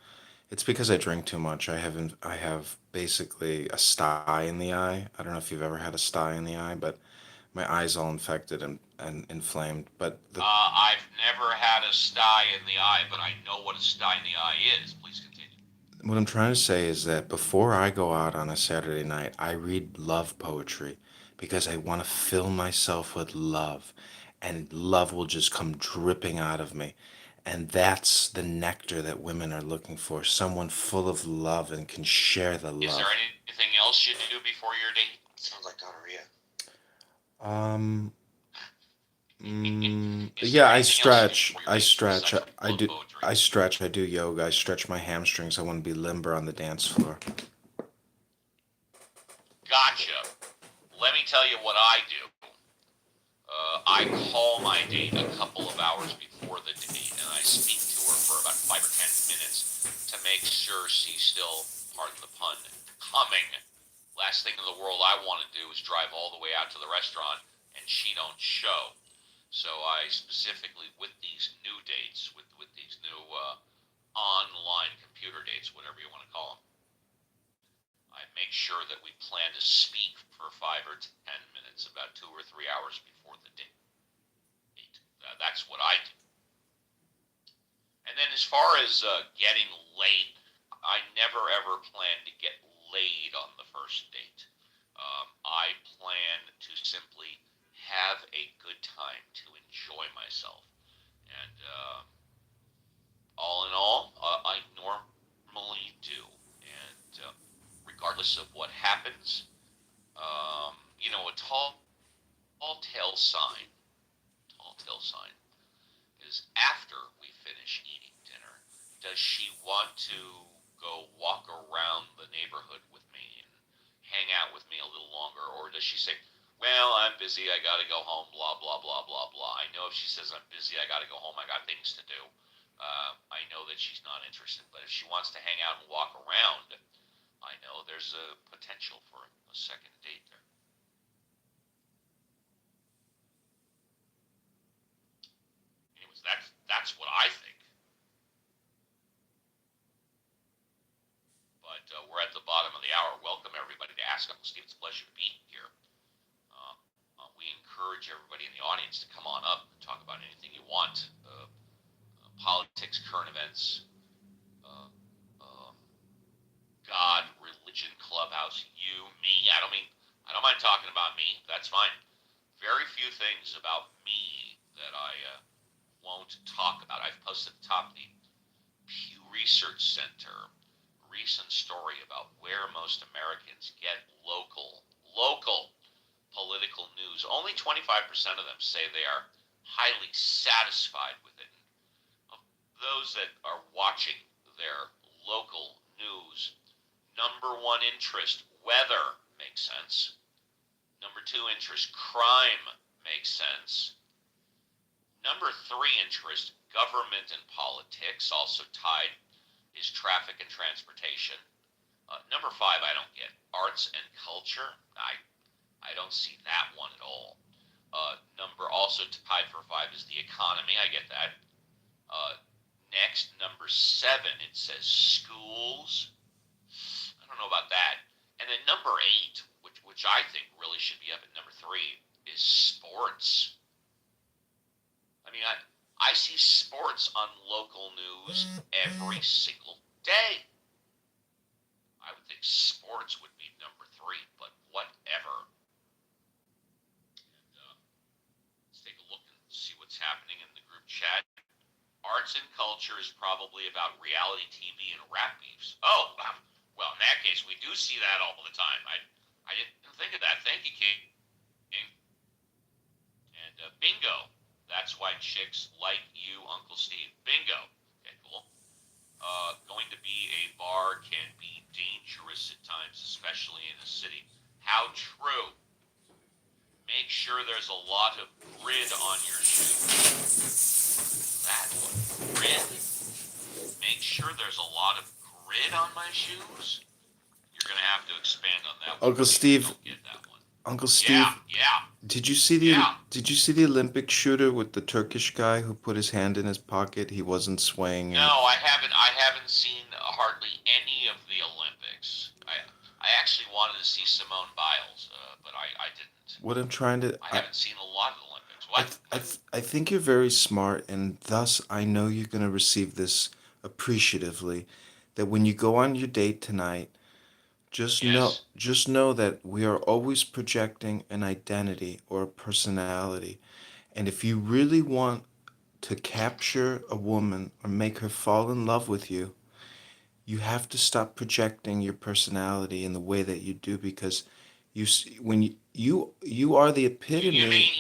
it's because I drink too much. I have basically a sty in the eye. I don't know if you've ever had a sty in the eye, but my eye's all infected and inflamed. But I've never had a sty in the eye, but I know what a sty in the eye is. Please continue. what I'm trying to say is that before I go out on a Saturday night, I read love poetry because I want to fill myself with love, and love will just come dripping out of me. And that's the nectar that women are looking for, someone full of love and can share the Is love. there anything else you do before your date? Sounds like gonorrhea. Um, Is yeah, there I anything else you do stretch. before your I date stretch. besides I love do. poetry? I stretch. I do yoga. I stretch my hamstrings. I want to be limber on the dance floor. Gotcha. Let me tell you what I do. I call my date a couple of hours before the date, and I speak to her for about 5 or 10 minutes to make sure she's still, pardon the pun, coming. Last thing in the world I want to do is drive all the way out to the restaurant and she don't show. So I specifically, with these new dates, with these new online computer dates, whatever you want to call them, I make sure that we plan to speak for 5 or 10 minutes, about 2 or 3 hours before the date. That's what I do. And then as far as getting laid, I never ever plan to get laid on the first date. I plan to simply have a good time, to enjoy myself. And all in all, I normally do. And regardless of what happens, a tall tale sign is after we finish eating dinner, does she want to go walk around the neighborhood with me and hang out with me a little longer? Or does she say, well, I'm busy, I gotta go home, blah, blah, blah, blah, blah. I know if she says I'm busy, I gotta go home, I got things to do. I know that she's not interested. But if she wants to hang out and walk around, I know there's a potential for a second date there. Anyways, that's what I think. But we're at the bottom of the hour. Welcome everybody to Ask Uncle Steve. It's a pleasure to be here. We encourage everybody in the audience to come on up and talk about anything you want. Politics, current events, God, religion, clubhouse, you, me. I don't mind talking about me. That's fine. Very few things about me that I won't talk about. I've posted at the top of the Pew Research Center recent story about where most Americans get local political news. Only 25% of them say they are highly satisfied with it. Those that are watching their local news, number one interest, weather, makes sense. Number two interest, crime, makes sense. Number three interest, government and politics, also tied, is traffic and transportation. Number five, I don't get. Arts and culture, I don't see that one at all. Number also tied for five is the economy. I get that. Next, number seven, it says schools. I don't know about that. And then number eight, which I think really should be up at number three, is sports. I mean, I see sports on local news every single day. I would think sports would be number three, but whatever. And let's take a look and see what's happening in the group chat. Arts and culture is probably about reality TV and rap beefs. Oh, well, in that case, we do see that all the time. I didn't think of that. Thank you, King. And bingo. That's why chicks like you, Uncle Steve. Bingo. Okay, cool. Going to be a bar can be dangerous at times, especially in a city. How true. Make sure there's a lot of grid on your shoes. That one. Grid. Make sure there's a lot of grid on my shoes. You're going to have to expand on that one. Uncle Steve. Get that one. Uncle Steve. Yeah. Did you see the Olympic shooter with the Turkish guy who put his hand in his pocket? He wasn't swaying. No, I haven't seen hardly any of the Olympics. I actually wanted to see Simone Biles, but I didn't. What I'm trying to... I haven't seen a lot of the Olympics. What? I think you're very smart, and thus I know you're going to receive this appreciatively, that when you go on your date tonight, just know that we are always projecting an identity or a personality. And if you really want to capture a woman or make her fall in love with you, you have to stop projecting your personality in the way that you do, because you are the epitome. You mean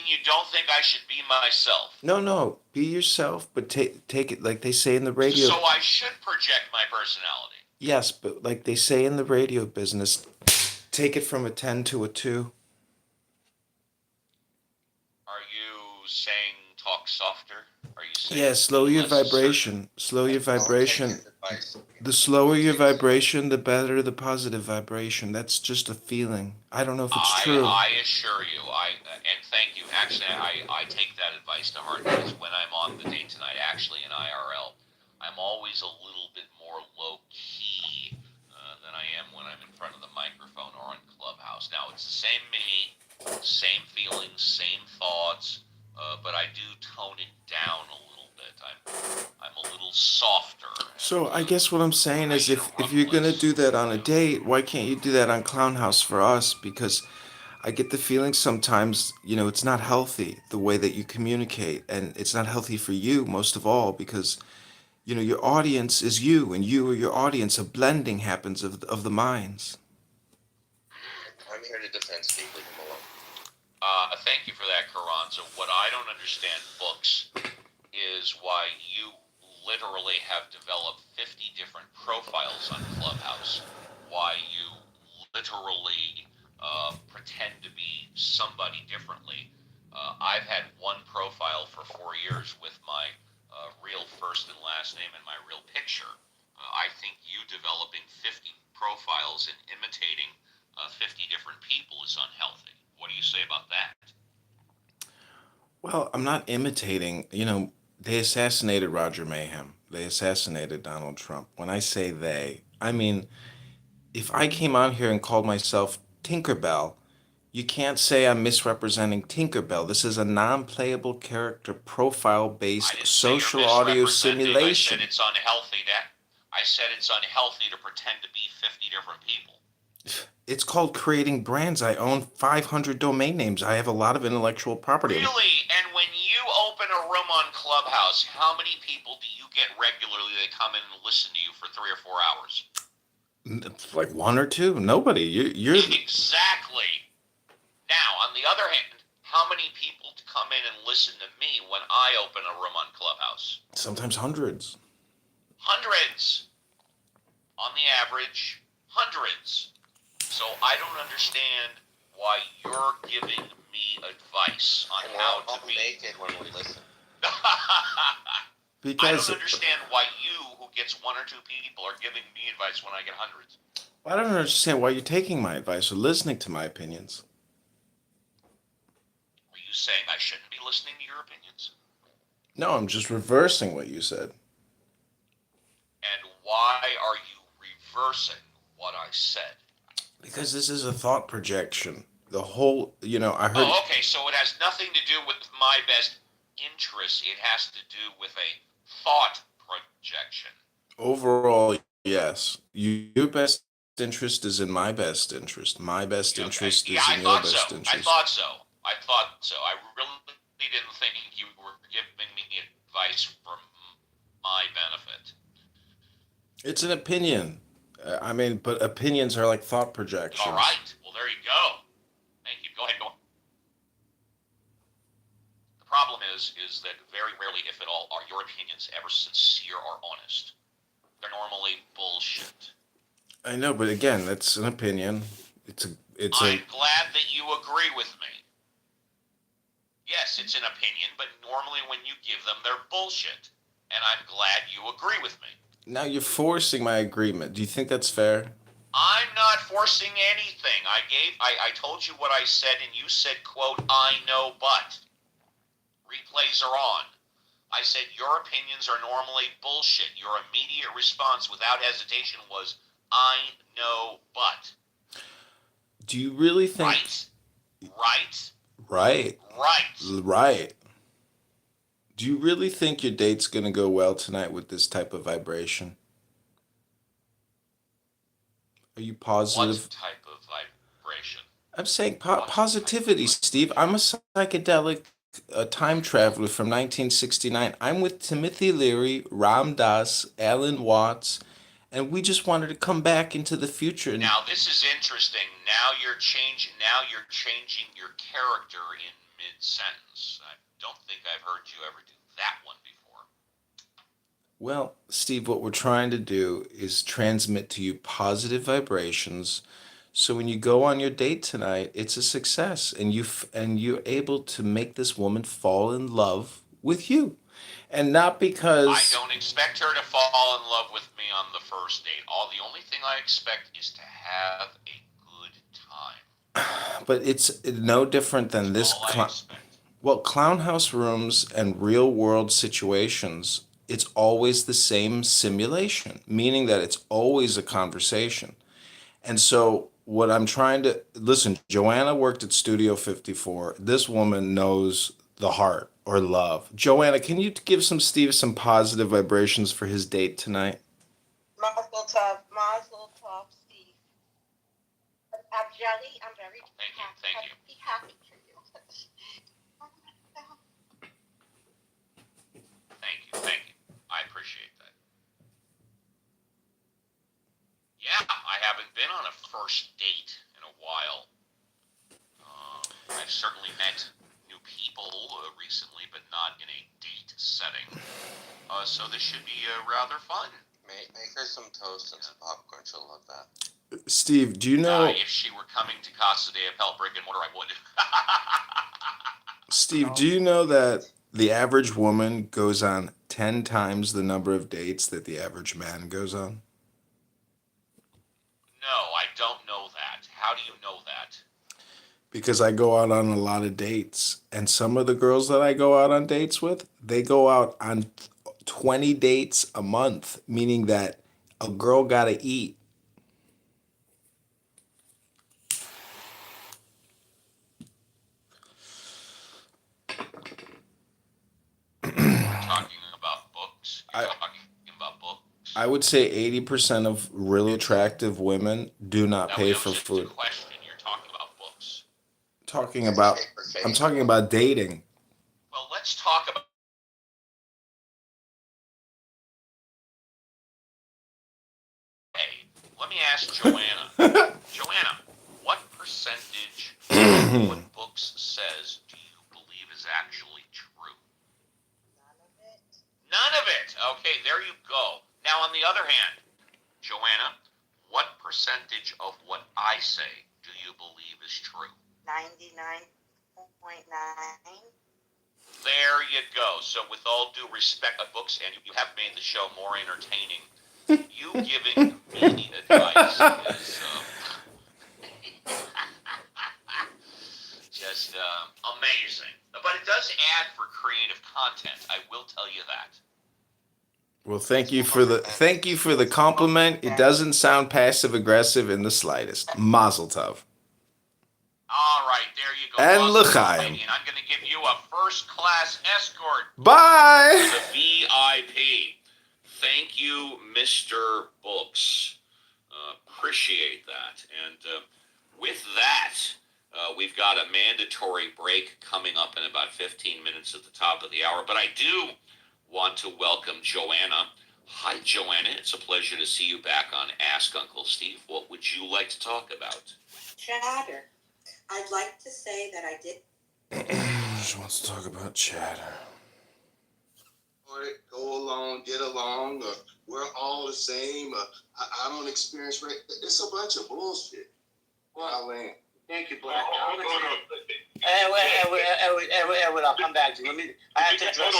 you don't think I should be myself. No, be yourself, but take it like they say in the radio. So I should project my personality. Yes, but like they say in the radio business, take it from a 10 to a 2. Are you saying talk softer? Are you saying Yeah, slow your less vibration. Slow your vibration. The slower your vibration, the better the positive vibration. That's just a feeling. I don't know if it's true. I assure you, and thank you. Actually, I take that advice to heart because when I'm on the date tonight, actually in IRL, I'm always a little bit more low key than I am when I'm in front of the microphone or on Clubhouse. Now it's the same me, same feelings, same thoughts, but I do tone it down a little bit. I'm a little softer. So I guess what I'm saying is if you're gonna do that on a date, why can't you do that on Clown House for us? Because I get the feeling sometimes, it's not healthy the way that you communicate, and it's not healthy for you most of all because, your audience is you, and you or your audience. A blending happens of the minds. I'm here to defend Steve. Leave him alone. Thank you for that, Carranza. What I don't understand, books, is why you literally have developed 50 different profiles on Clubhouse. Why you literally pretend to be somebody differently. I've had one profile for 4 years with my real first and last name and my real picture. I think you developing 50 profiles and imitating 50 different people is unhealthy. What do you say about that? Well, I'm not imitating. They assassinated Roger Mayhem. They assassinated Donald Trump. When I say they, I mean, if I came on here and called myself Tinkerbell, you can't say I'm misrepresenting Tinkerbell. This is a non-playable character profile-based social audio simulation. I said it's unhealthy. I said it's unhealthy to pretend to be 50 different people. It's called creating brands. I own 500 domain names. I have a lot of intellectual property. Really? And when you open a room on Clubhouse, how many people do you get regularly that come in and listen to you for 3 or 4 hours? Like 1 or 2? Nobody. You're Exactly. Now, on the other hand, how many people come in and listen to me when I open a room on Clubhouse? sometimes hundreds. Hundreds. On the average, hundreds. So I don't understand why you're giving me advice on how to be naked when we listen. Because I don't understand why you, who gets 1 or 2 people, are giving me advice when I get hundreds. I don't understand why you're taking my advice or listening to my opinions. Are you saying I shouldn't be listening to your opinions? No, I'm just reversing what you said. And why are you reversing what I said? Because this is a thought projection. The whole, I heard... Oh, okay, so it has nothing to do with my best interest. It has to do with a thought projection. Overall, yes. Your best interest is in my best interest. My best interest is in your best interest. I thought so. I really didn't think you were giving me advice for my benefit. It's an opinion. But opinions are like thought projections. All right. Well, there you go. Thank you. Go ahead. Go on. The problem is that very rarely, if at all, are your opinions ever sincere or honest. They're normally bullshit. I know, but again, that's an opinion. I'm glad that you agree with me. Yes, it's an opinion, but normally when you give them, they're bullshit. And I'm glad you agree with me. Now you're forcing my agreement. Do you think that's fair? I'm not forcing anything. I told you what I said, and you said, quote, I know, but. Replays are on. I said, your opinions are normally bullshit. Your immediate response without hesitation was, I know, but. Do you really think... Right. Do you really think your date's going to go well tonight with this type of vibration? Are you positive? What type of vibration? I'm saying positivity, Steve. I'm a psychedelic time traveler from 1969. I'm with Timothy Leary, Ram Dass, Alan Watts, and we just wanted to come back into the future. And Now this is interesting. Now you're changing your character in mid-sentence. I don't think I've heard you ever do that one before. well, Steve, what we're trying to do is transmit to you positive vibrations. So when you go on your date tonight, it's a success, and you're able to make this woman fall in love with you, and not I because. don't expect her to fall in love with me on the first date. The only thing I expect is to have a good time. But it's no different than this. All I expect. Well, clown house rooms and real world situations, it's always the same simulation, meaning that it's always a conversation. And so, what I'm trying to listen, Joanna worked at Studio 54. This woman knows the heart or love. Joanna, can you give Steve some positive vibrations for his date tonight? Mazel tov, Steve. Jelly, I'm very Thank you. happy for you. Thank you. I appreciate that. Yeah, I haven't been on a first date in a while. I've certainly met new people recently, but not in a date setting. So this should be rather fun. Make her some toast and some popcorn. She'll love that. Steve, do you know? If she were coming to Casa de Papel brick and mortar, I would. Steve, do you know that the average woman goes on 10 times the number of dates that the average man goes on? No, I don't know that. How do you know that? Because I go out on a lot of dates, and some of the girls that I go out on dates with, they go out on 20 dates a month, meaning that a girl gotta eat. Talking about books. Talking about books. I would say 80% of really attractive women do not pay for food. Question. You're talking about books. I'm talking about dating. Well, let's talk about. Hey, let me ask Joanna. Joanna, what percentage of what books says do you believe is actually true? None of it. Okay, there you go. Now, on the other hand, Joanna, what percentage of what I say do you believe is true? 99.9. There you go. So, with all due respect of books, and you have made the show more entertaining, you giving me advice is just amazing. But it does add for creative content. I will tell you that. Well, thank you for the compliment. It doesn't sound passive aggressive in the slightest. Mazel tov. All right, there you go. And Awesome, l'chaim. and I'm going to give you a first-class escort. Bye. The VIP. Thank you, Mr. Books. Appreciate that. And with that, we've got a mandatory break coming up in about 15 minutes at the top of the hour. But I do want to welcome Joanna. Hi, Joanna. It's a pleasure to see you back on Ask Uncle Steve. What would you like to talk about? Chatter. I'd like to say that I did. She wants to talk about chatter. Go along, get along. We're all the same. I don't experience rape. It's a bunch of bullshit. Well, Thank you, Black. Edward, I'll come back to you. I have to address.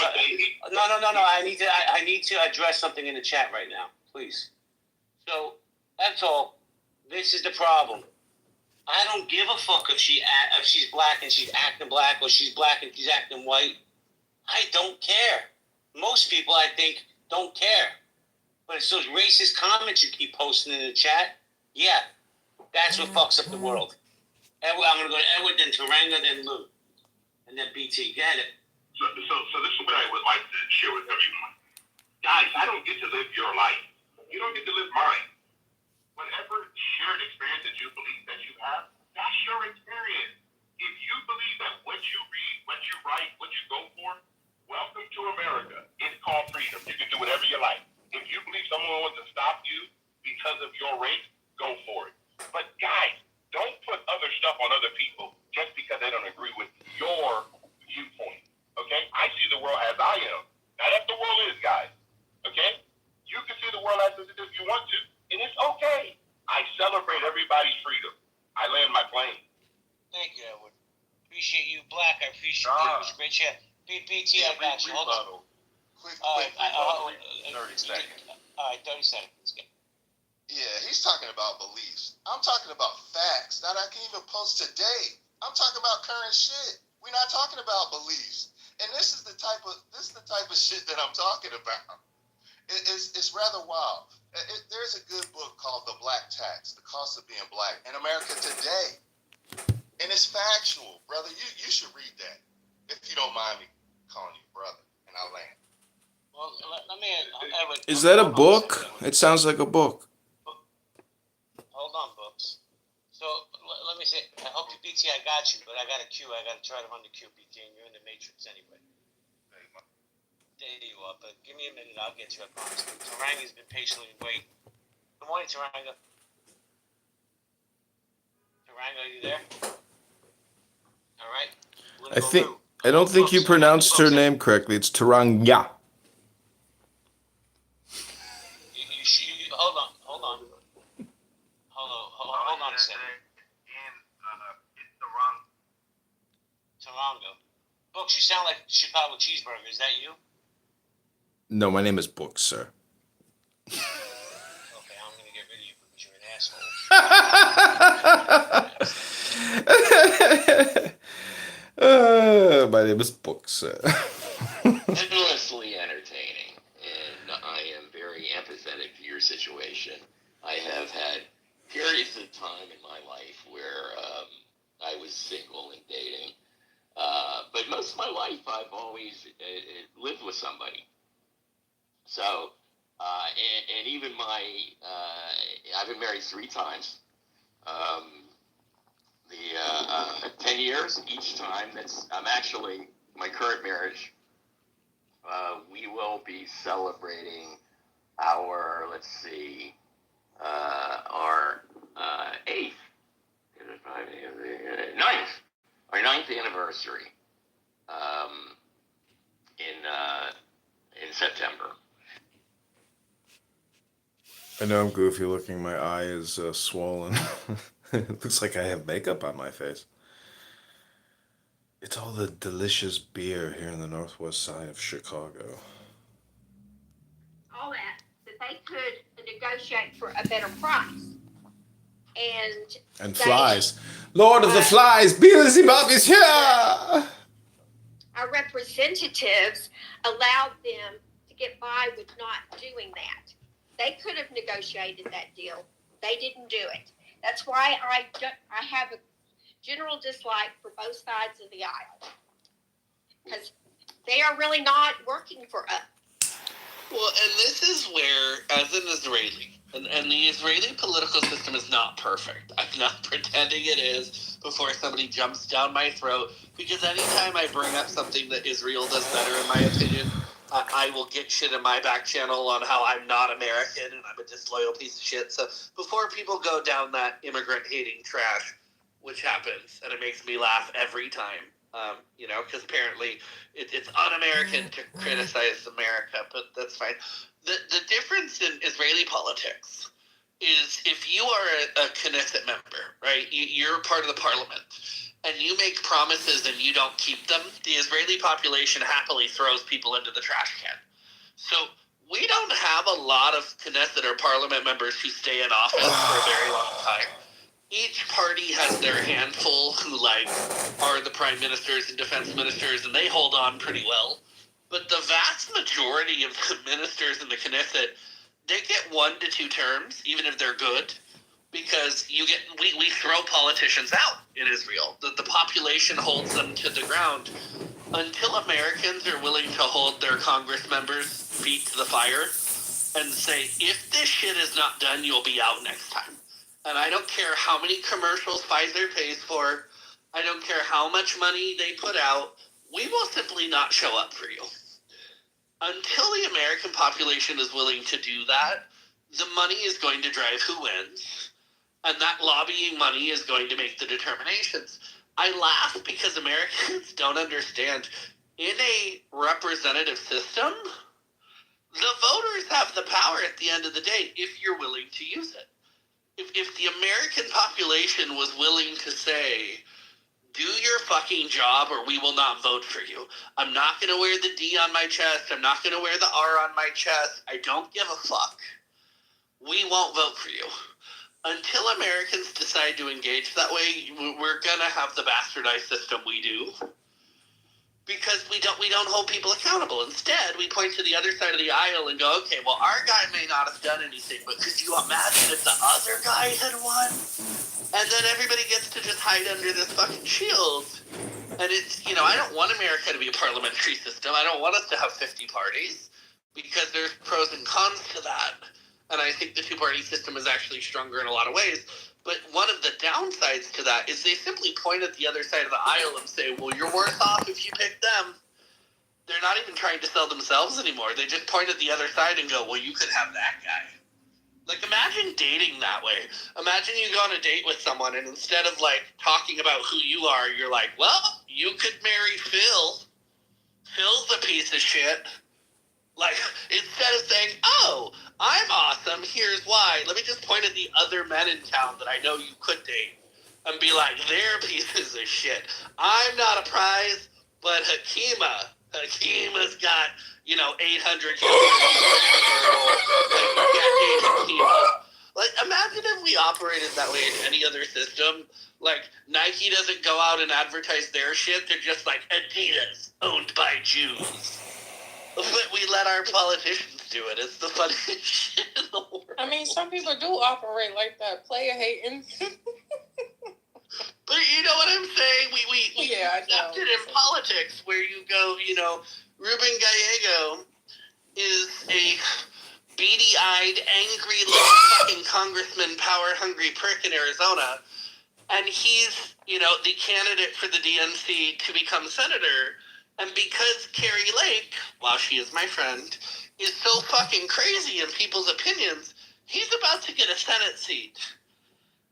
No. I need to address something in the chat right now, please. So that's all. This is the problem. I don't give a fuck if she's black and she's acting black, or she's black and she's acting white. I don't care. Most people, I think, don't care. But it's those racist comments you keep posting in the chat. Yeah, that's what fucks up the world. Edward, I'm going to go to Edward, then Taranga, then Lou, and then BT. Get it? So this is what I would like to share with everyone. Guys, I don't get to live your life. You don't get to live mine. Whatever shared experience that you believe that you have, that's your experience. If you believe that what you read, what you write, what you go for, welcome to America. It's called freedom. You can do whatever you like. If you believe someone wants to stop you appreciate you, Black. I appreciate you. It was a great chat. BT, I got you. Hold on. Quick, 30 seconds. All right, 30 seconds. Yeah, he's talking about beliefs. I'm talking about facts that I can even post today. I'm talking about current shit. We're not talking about beliefs. And this is the type of shit that I'm talking about. It's rather wild. There's a good book called The Black Tax, The Cost of Being Black in America Today. And it's factual, brother. You should read that. If you don't mind me calling you brother, and I'll land. Well, let me... Is that a book? It sounds like a book. Hold on, books. So, let me say, I hope you, BT, I got you, but I got a queue. I got to try to run the queue, BT, and you're in the Matrix anyway. There you are, but give me a minute, I'll get you, I promise. Taranga's been patiently waiting. Good morning, Taranga. Taranga, are you there? All right. I don't think you pronounced her name correctly. It's Taranga. Hold on a second. Taranga. Books, you sound like Chicago Cheeseburger. Is that you? No, my name is Book, sir. Okay, I'm going to get rid of you because you're an asshole. My name is Book, sir. Endlessly entertaining, and I am very empathetic to your situation. I have had periods of time in my life where I was single and dating, but most of my life I've always lived with somebody. So, and even I've been married 3 times. 10 years each time. I'm actually, my current marriage, we will be celebrating our, our 9th anniversary in September. I know I'm goofy looking. My eye is swollen. It looks like I have makeup on my face. It's all the delicious beer here in the northwest side of Chicago. All that they could negotiate for a better price. And flies. Lord of the Flies, Beelzebub is here! Our representatives allowed them to get by with not doing that. They could have negotiated that deal. They didn't do it. That's why I have a general dislike for both sides of the aisle. Because they are really not working for us. Well, and this is where, as an Israeli, and the Israeli political system is not perfect. I'm not pretending it is before somebody jumps down my throat, because anytime I bring up something that Israel does better, in my opinion, I will get shit in my back channel on how I'm not American and I'm a disloyal piece of shit. So before people go down that immigrant-hating trash, which happens, and it makes me laugh every time, because apparently it's un-American to criticize America, but that's fine. The difference in Israeli politics is if you are a Knesset member, right, you're part of the parliament, and you make promises and you don't keep them, the Israeli population happily throws people into the trash can. So we don't have a lot of Knesset or parliament members who stay in office for a very long time. Each party has their handful who, are the prime ministers and defense ministers, and they hold on pretty well. But the vast majority of the ministers in the Knesset, they get 1 to 2 terms, even if they're good, because we throw politicians out in Israel. The population holds them to the ground until Americans are willing to hold their Congress members' feet to the fire and say, if this shit is not done, you'll be out next time. And I don't care how many commercials Pfizer pays for. I don't care how much money they put out. We will simply not show up for you. Until the American population is willing to do that, the money is going to drive who wins. And that lobbying money is going to make the determinations. I laugh because Americans don't understand. In a representative system, the voters have the power at the end of the day if you're willing to use it. If the American population was willing to say, do your fucking job or we will not vote for you. I'm not going to wear the D on my chest. I'm not going to wear the R on my chest. I don't give a fuck. We won't vote for you. Until Americans decide to engage that way, we're going to have the bastardized system we do. Because we don't hold people accountable. Instead, we point to the other side of the aisle and go, okay, well, our guy may not have done anything, but could you imagine if the other guy had won? And then everybody gets to just hide under this fucking shield. And it's, I don't want America to be a parliamentary system. I don't want us to have 50 parties because there's pros and cons to that. And I think the two-party system is actually stronger in a lot of ways. But one of the downsides to that is they simply point at the other side of the aisle and say, well, you're worse off if you pick them. They're not even trying to sell themselves anymore. They just point at the other side and go, well, you could have that guy. Like, imagine dating that way. Imagine you go on a date with someone and instead of, talking about who you are, you're like, well, you could marry Phil. Phil's a piece of shit. Instead of saying, oh, I'm awesome, here's why. Let me just point at the other men in town that I know you could date and be like, they're pieces of shit. I'm not a prize, but Hakima's got, 800 imagine if we operated that way in any other system. Nike doesn't go out and advertise their shit. They're just like, Adidas, owned by Jews. But we let our politicians do it. It's the funniest shit in the world. I mean, some people do operate like that, player hating. But you know what I'm saying? We accept it in politics where you go, Ruben Gallego is a beady-eyed, angry little fucking congressman, power-hungry prick in Arizona, and he's, the candidate for the DNC to become senator. And because Carrie Lake, while she is my friend, is so fucking crazy in people's opinions, he's about to get a Senate seat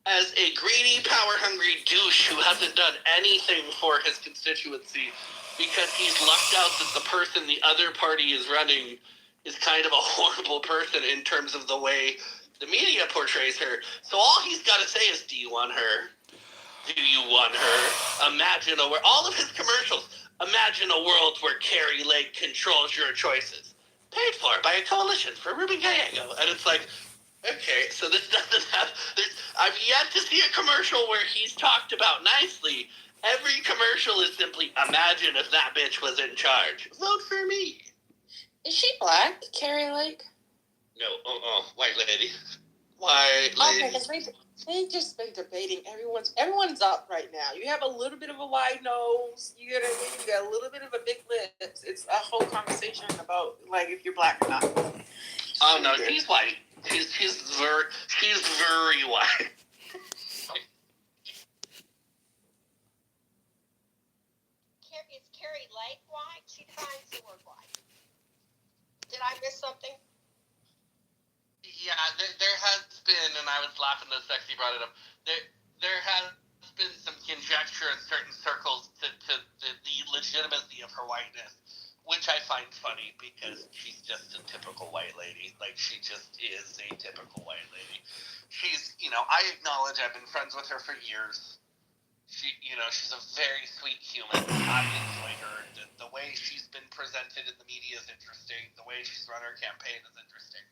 as a greedy, power-hungry douche who hasn't done anything for his constituency because he's lucked out that the person the other party is running is kind of a horrible person in terms of the way the media portrays her. So all he's got to say is, do you want her? Do you want her? Imagine all of his commercials. Imagine a world where Carrie Lake controls your choices. Paid for by a coalition for Ruben Gallego. And it's like, okay, so this doesn't have... I've yet to see a commercial where he's talked about nicely. Every commercial is simply, imagine if that bitch was in charge. Vote for me. Is she black, Carrie Lake? No, white lady. White lady. Okay, because they just been debating. Everyone's up right now. You have a little bit of a wide nose. You got a little bit of a big lips. It's a whole conversation about if you're black or not. Oh no, she's white. She's very white. Is Carrie Lake white? She defines the word white. Did I miss something? Yeah, there has been, and I was laughing that Sexy brought it up, there has been some conjecture in certain circles to the legitimacy of her whiteness, which I find funny because she's just a typical white lady. She just is a typical white lady. She's, I acknowledge I've been friends with her for years. She's a very sweet human. I enjoy her. The way she's been presented in the media is interesting. The way she's run her campaign is interesting.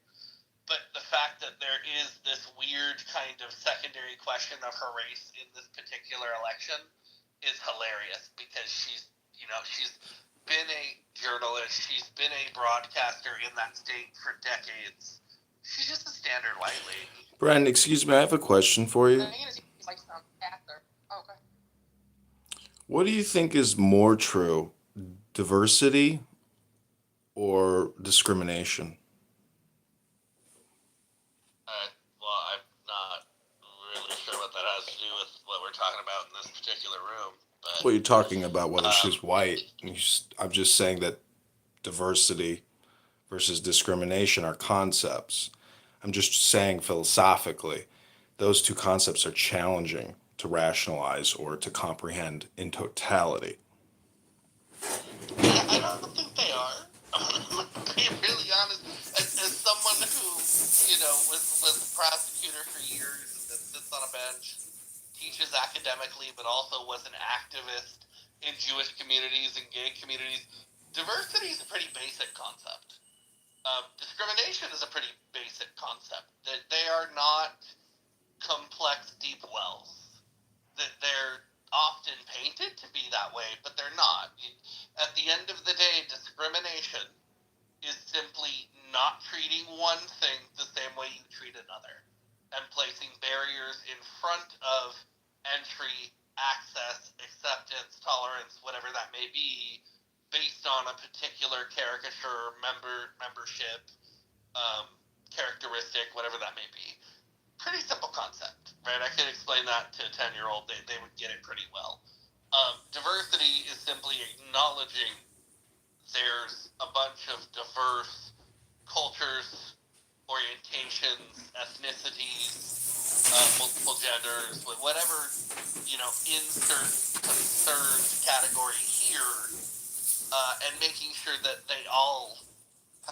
But the fact that there is this weird kind of secondary question of her race in this particular election is hilarious because she's been a journalist. She's been a broadcaster in that state for decades. She's just a standard white lady. Brandon, excuse me, I have a question for you. What do you think is more true, diversity or discrimination? Well, I'm not really sure what that has to do with what we're talking about in this particular room. But Well, you're talking about whether she's white. I'm just saying that diversity versus discrimination are concepts. I'm just saying philosophically, those two concepts are challenging to rationalize or to comprehend in totality. I don't think they are. I'm going to be really honest. As someone who, was a prosecutor for years and sits on a bench teaches academically, but also was an activist in Jewish communities and gay communities. Diversity is a pretty basic concept. Discrimination is a pretty basic concept. That they are not complex, deep wells. That they're often painted to be that way, but they're not. At the end of the day, discrimination is simply not treating one thing the same way you treat another, and placing barriers in front of entry, access, acceptance, tolerance, whatever that may be, based on a particular caricature, membership, characteristic, whatever that may be. Pretty simple concept, right? I could explain that to a 10-year-old. They would get it pretty well. Diversity is simply acknowledging there's a bunch of diverse cultures, orientations, ethnicities, multiple genders, whatever, insert concerned category here, and making sure that they all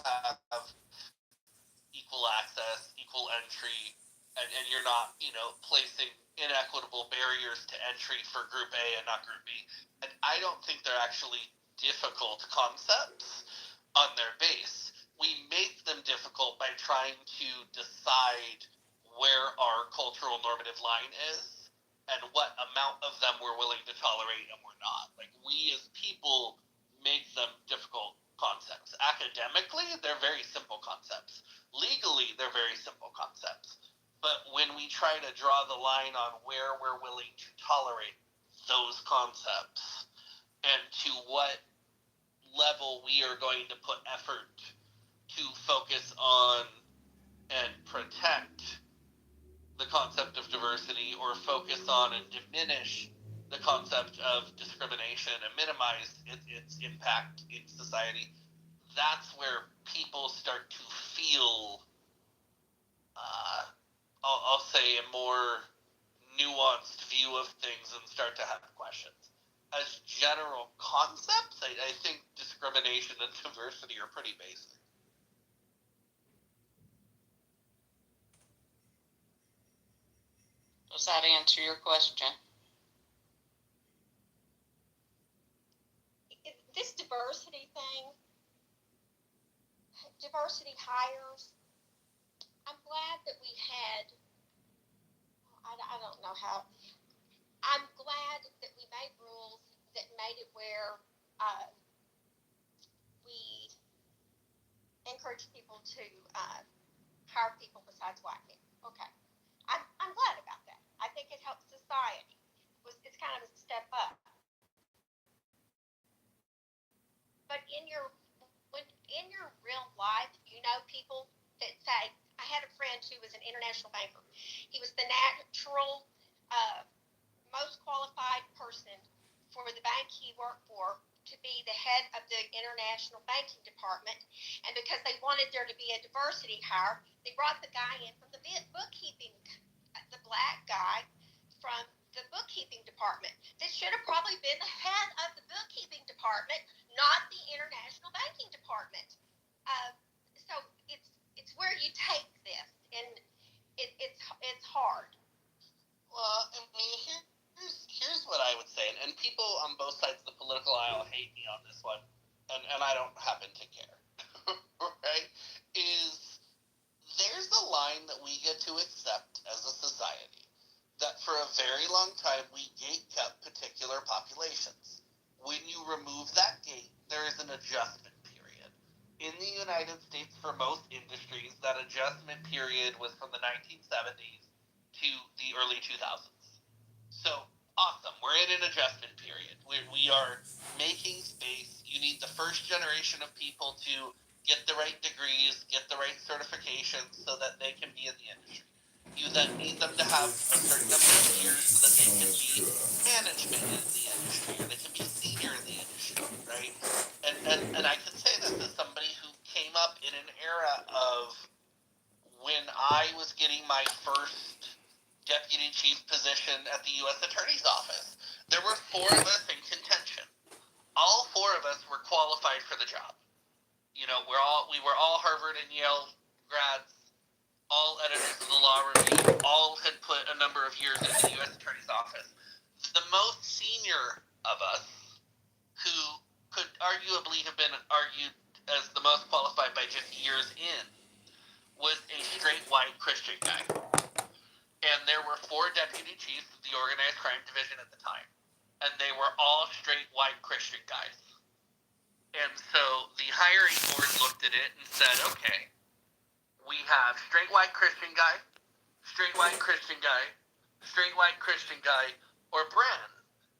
have equal access, equal entry, and you're not, placing inequitable barriers to entry for Group A and not Group B. And I don't think they're actually difficult concepts on their base. We make them difficult by trying to decide where our cultural normative line is and what amount of them we're willing to tolerate and we're not. Like, we as people make them difficult concepts. Academically, they're very simple concepts. Legally, they're very simple concepts. But when we try to draw the line on where we're willing to tolerate those concepts and to what level we are going to put effort to focus on and protect the concept of diversity, or focus on and diminish the concept of discrimination and minimize its impact in society, that's where people start to feel, I'll say, a more nuanced view of things and start to have questions. As general concepts, I think discrimination and diversity are pretty basic. Does that answer your question? This diversity thing, diversity hires, I'm glad that we had, I don't know how, I'm glad that we made rules that made it where we encourage people to hire people besides white people. Okay. I'm glad about that. I think it helps society. It's kind of a step up. But in your real life, people that say, I had a friend who was an international banker. He was the natural most qualified person for the bank he worked for to be the head of the international banking department. And because they wanted there to be a diversity hire, they brought the guy in from the bookkeeping, the black guy from the bookkeeping department. This should have probably been the head of the bookkeeping department, not the international banking department. So it's where you take this, and it's hard. Well, I mean, here's what I would say, and people on both sides of the political aisle hate me on this one, and I don't happen to care, right? Is there's a line that we get to accept as a society that for a very long time we gate-kept particular populations. When you remove that gate, there is an adjustment period. In the United States, for most industries, that adjustment period was from the 1970s to the early 2000s. So, awesome. We're in an adjustment period. We are making space. You need the first generation of people to get the right degrees, get the right certifications so that they can be in the industry. You then need them to have a certain number of years so that they can be management in the industry, or they can be senior in the industry, right? And I can say this as somebody who came up in an era of when I was getting my first deputy chief position at the U.S. Attorney's Office. There were 4 of us in contention. All 4 of us were qualified for the job. We were all Harvard and Yale grads, all editors of the law review, all had put a number of years in the U.S. Attorney's Office. The most senior of us, who could arguably have been argued as the most qualified by just years in, was a straight white Christian guy. And there were 4 deputy chiefs of the Organized Crime Division at the time. And they were all straight white Christian guys. And so the hiring board looked at it and said, okay, we have straight white Christian guy, straight white Christian guy, straight white Christian guy, or Bran,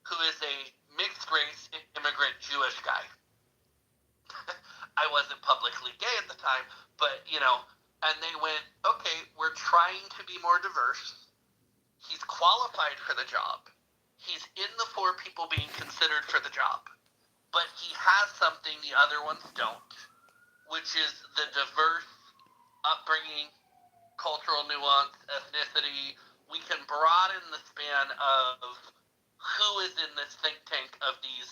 who is a mixed race immigrant Jewish guy. I wasn't publicly gay at the time, but, and they went, okay, we're trying to be more diverse. He's qualified for the job. He's in the 4 people being considered for the job. But he has something the other ones don't, which is the diverse upbringing, cultural nuance, ethnicity. We can broaden the span of who is in this think tank of these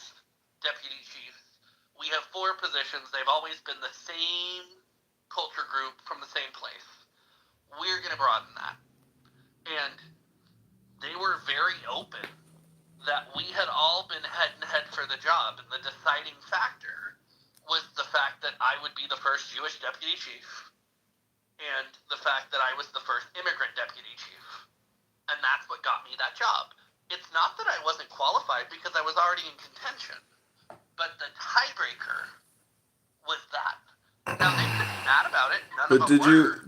deputy chiefs. We have 4 positions. They've always been the same culture group from the same place. We're going to broaden that. And they were very open that we had all been head and head for the job. And the deciding factor was the fact that I would be the first Jewish deputy chief and the fact that I was the first immigrant deputy chief. And that's what got me that job. It's not that I wasn't qualified because I was already in contention, but the tiebreaker was that. Now they could be mad about it. But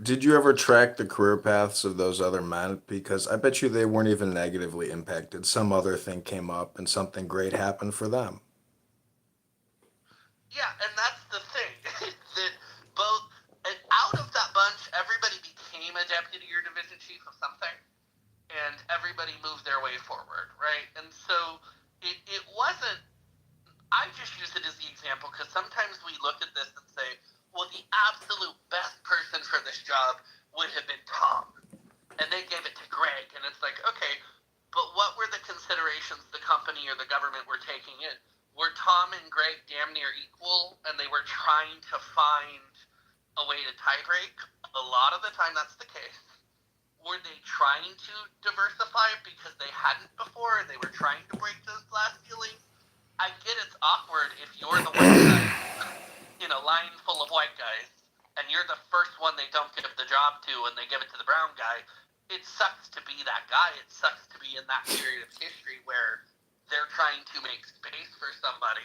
did you ever track the career paths of those other men? Because I bet you they weren't even negatively impacted. Some other thing came up and something great happened for them. Yeah, and that's the thing. That both, and out of that bunch, everybody became a deputy or division chief of something, and everybody moved their way forward, right? And so it wasn't, I just use it as the example because sometimes we look at this and say, well, the absolute best person for this job would have been Tom. And they gave it to Greg. And it's like, okay, but what were the considerations the company or the government were taking in? Were Tom and Greg damn near equal and they were trying to find a way to tie break? A lot of the time that's the case. Were they trying to diversify because they hadn't before and they were trying to break those glass ceilings? I get it's awkward if you're the white guy in a line full of white guys, and you're the first one they don't give the job to, and they give it to the brown guy. It sucks to be that guy. It sucks to be in that period of history where they're trying to make space for somebody,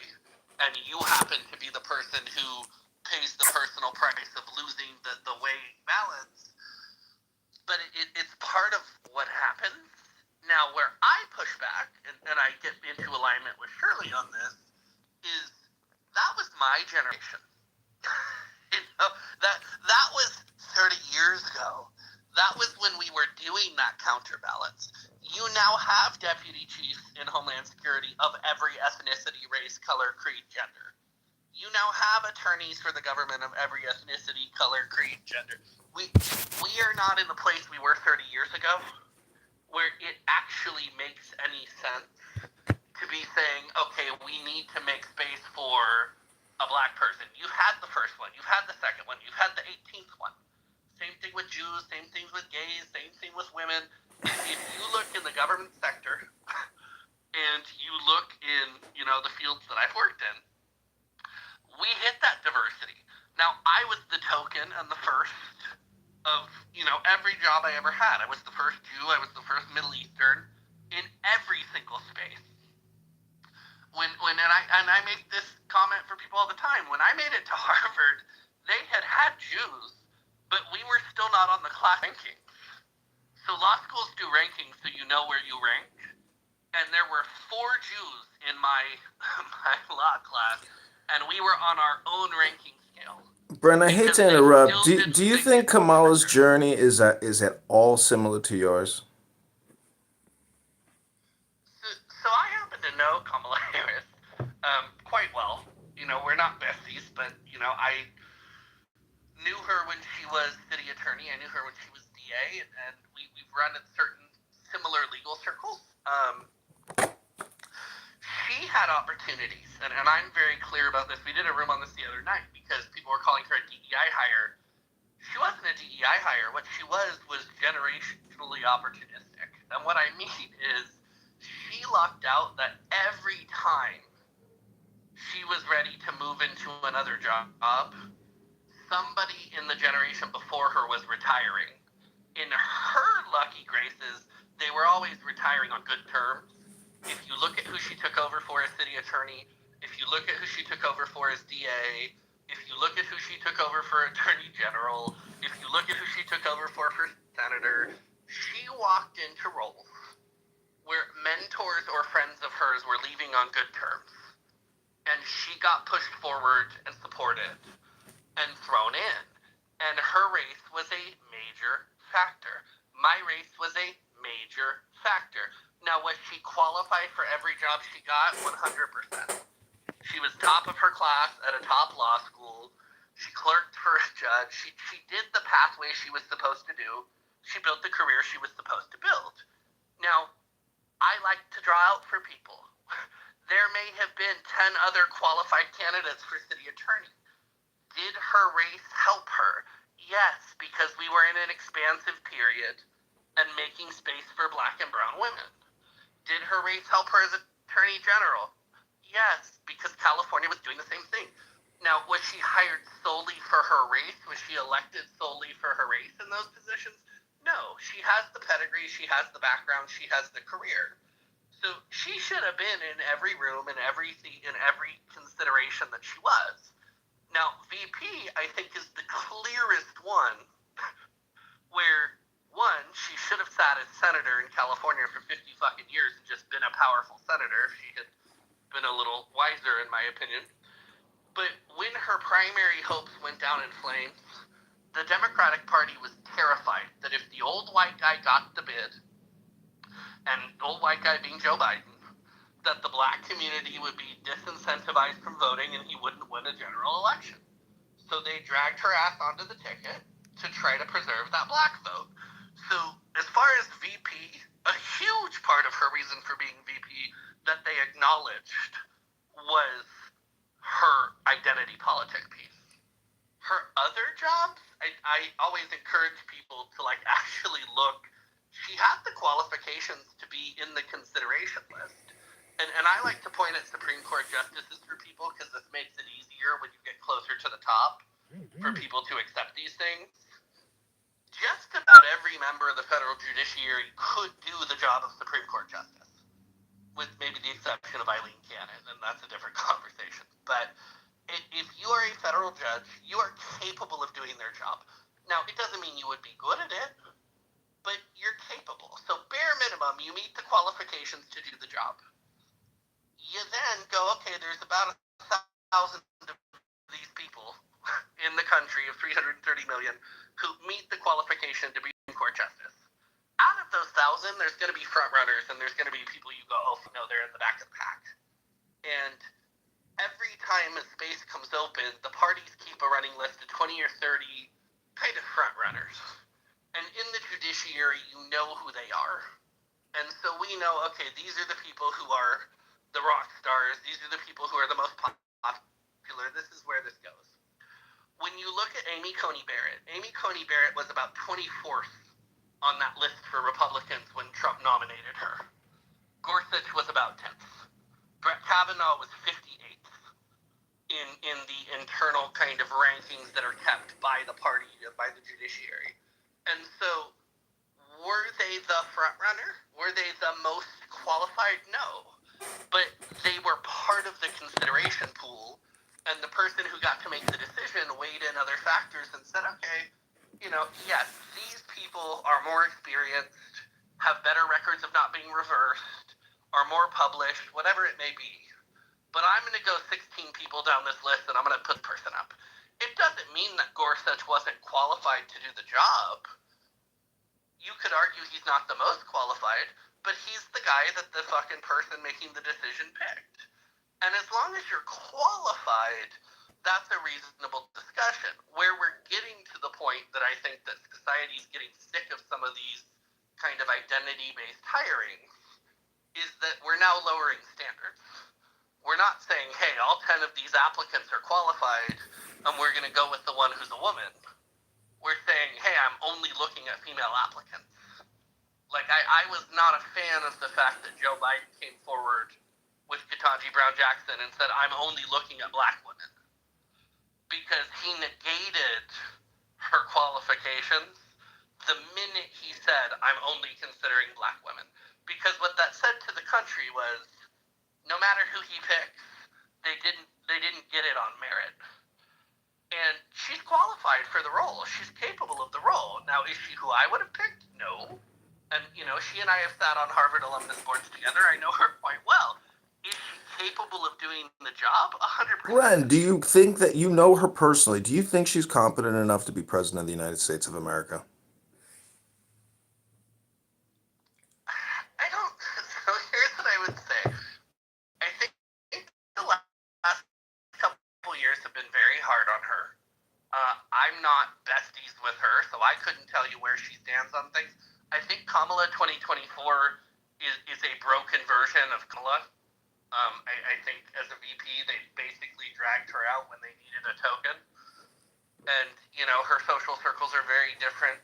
and you happen to be the person who pays the personal price of losing the weight balance. But it's part of what happens. Now, where I push back, and I get into alignment with Shirley on this, is that was my generation. That was 30 years ago. That was when we were doing that counterbalance. You now have deputy chiefs in Homeland Security of every ethnicity, race, color, creed, gender. You now have attorneys for the government of every ethnicity, color, creed, gender. We are not in the place we were 30 years ago, where it actually makes any sense to be saying, okay, we need to make space for a black person. You've had the first one. You've had the second one. You've had the 18th one. Same thing with Jews. Same thing with gays. Same thing with women. If you look in the government sector and you look in, the fields that I've worked in, we hit that diversity. Now, I was the token and the first of, every job I ever had. I was the first Jew, I was the first Middle Eastern in every single space. And I make this comment for people all the time. When I made it to Harvard, they had Jews, but we were still not on the class rankings. So law schools do rankings so you know where you rank. And there were 4 Jews in my law class, and we were on our own ranking scale. Brent, I hate to interrupt. Do you think Kamala's journey is at all similar to yours? So I happen to know Kamala Harris quite well. We're not besties, but, I knew her when she was city attorney. I knew her when she was DA, and we've run in certain similar legal circles. She had opportunities, and I'm very clear about this. We did a room on this the other night because people were calling her a DEI hire, she wasn't a DEI hire. What she was generationally opportunistic. And what I mean is she lucked out that every time she was ready to move into another job, somebody in the generation before her was retiring. In her lucky graces, they were always retiring on good terms. If you look at who she took over for as city attorney, if you look at who she took over for as DA, if you look at who she took over for attorney general, if you look at who she took over for senator, she walked into roles where mentors or friends of hers were leaving on good terms. And she got pushed forward and supported and thrown in. And her race was a major factor. My race was a major factor. Now, was she qualified for every job she got? 100%. She was top of her class at a top law school. She clerked for a judge. She did the pathway she was supposed to do. She built the career she was supposed to build. Now, I like to draw out for people. There may have been 10 other qualified candidates for city attorney. Did her race help her? Yes, because we were in an expansive period and making space for black and brown women. Did her race help her as attorney general? Yes, because California was doing the same thing. Now, was she hired solely for her race? Was she elected solely for her race in those positions? No, she has the pedigree, she has the background, she has the career. So she should have been in every room, in every seat, in every consideration that she was. Now, VP, I think, is the clearest one where, one, she should have sat as senator in California for 50 fucking years and just been a powerful senator if she had been a little wiser, in my opinion. But when her primary hopes went down in flames, the Democratic Party was terrified that if the old white guy got the bid, and old white guy being Joe Biden, that the black community would be disincentivized from voting and he wouldn't win a general election. So they dragged her ass onto the ticket to try to preserve that black vote. So as far as VP, a huge part of her reason for being VP that they acknowledged was her identity politic piece. Her other jobs, I always encourage people to actually look. She had the qualifications to be in the consideration list. And I like to point at Supreme Court justices for people because this makes it easier when you get closer to the top for people to accept these things. Just about every member of the federal judiciary could do the job of Supreme Court justice, with maybe the exception of Eileen Cannon, and that's a different conversation. But if you are a federal judge, you are capable of doing their job. Now, it doesn't mean you would be good at it, but you're capable. So bare minimum, you meet the qualifications to do the job. You then go, okay, there's about 1,000 of these people in the country of 330 million who meet the qualification to be Supreme Court justice. Out of those 1,000, there's going to be front runners, and there's going to be people you go, oh, no, they're in the back of the pack. And every time a space comes open, the parties keep a running list of 20 or 30 kind of front runners. And in the judiciary, you know who they are. And so we know, okay, these are the people who are the rock stars. These are the people who are the most popular. This is where this goes. When you look at Amy Coney Barrett was about 24th on that list for Republicans when Trump nominated her. Gorsuch was about 10th. Brett Kavanaugh was 58th in the internal kind of rankings that are kept by the party, by the judiciary. And so, were they the front runner? Were they the most qualified? No. But they were part of the consideration pool, and the person who got to make the decision weighed in other factors and said, okay, yes, these people are more experienced, have better records of not being reversed, are more published, whatever it may be. But I'm going to go 16 people down this list, and I'm going to put the person up. It doesn't mean that Gorsuch wasn't qualified to do the job. You could argue he's not the most qualified, but he's the guy that the fucking person making the decision picked. And as long as you're qualified, that's a reasonable discussion. Where we're getting to the point that I think that society's getting sick of some of these kind of identity-based hirings is that we're now lowering standards. We're not saying, hey, all 10 of these applicants are qualified, and we're going to go with the one who's a woman. were saying, hey, I'm only looking at female applicants. Like, I was not a fan of the fact that Joe Biden came forward with Ketanji Brown Jackson and said, I'm only looking at black women. Because he negated her qualifications the minute he said, I'm only considering black women. Because what that said to the country was, no matter who he picks, they didn't get it on merit. And she's qualified for the role. She's capable of the role. Now, is she who I would have picked? No. And, she and I have sat on Harvard alumnus boards together. I know her quite well. Is she capable of doing the job? 100%. Glenn, do you think that you know her personally? Do you think she's competent enough to be president of the United States of America? I don't. So here's what I would say. I think the last couple years have been very hard on her. I'm not besties with her, so I couldn't tell you where she stands on things. I think Kamala 2024 is a broken version of Kamala. I think as a VP, they basically dragged her out when they needed a token. And, her social circles are very different.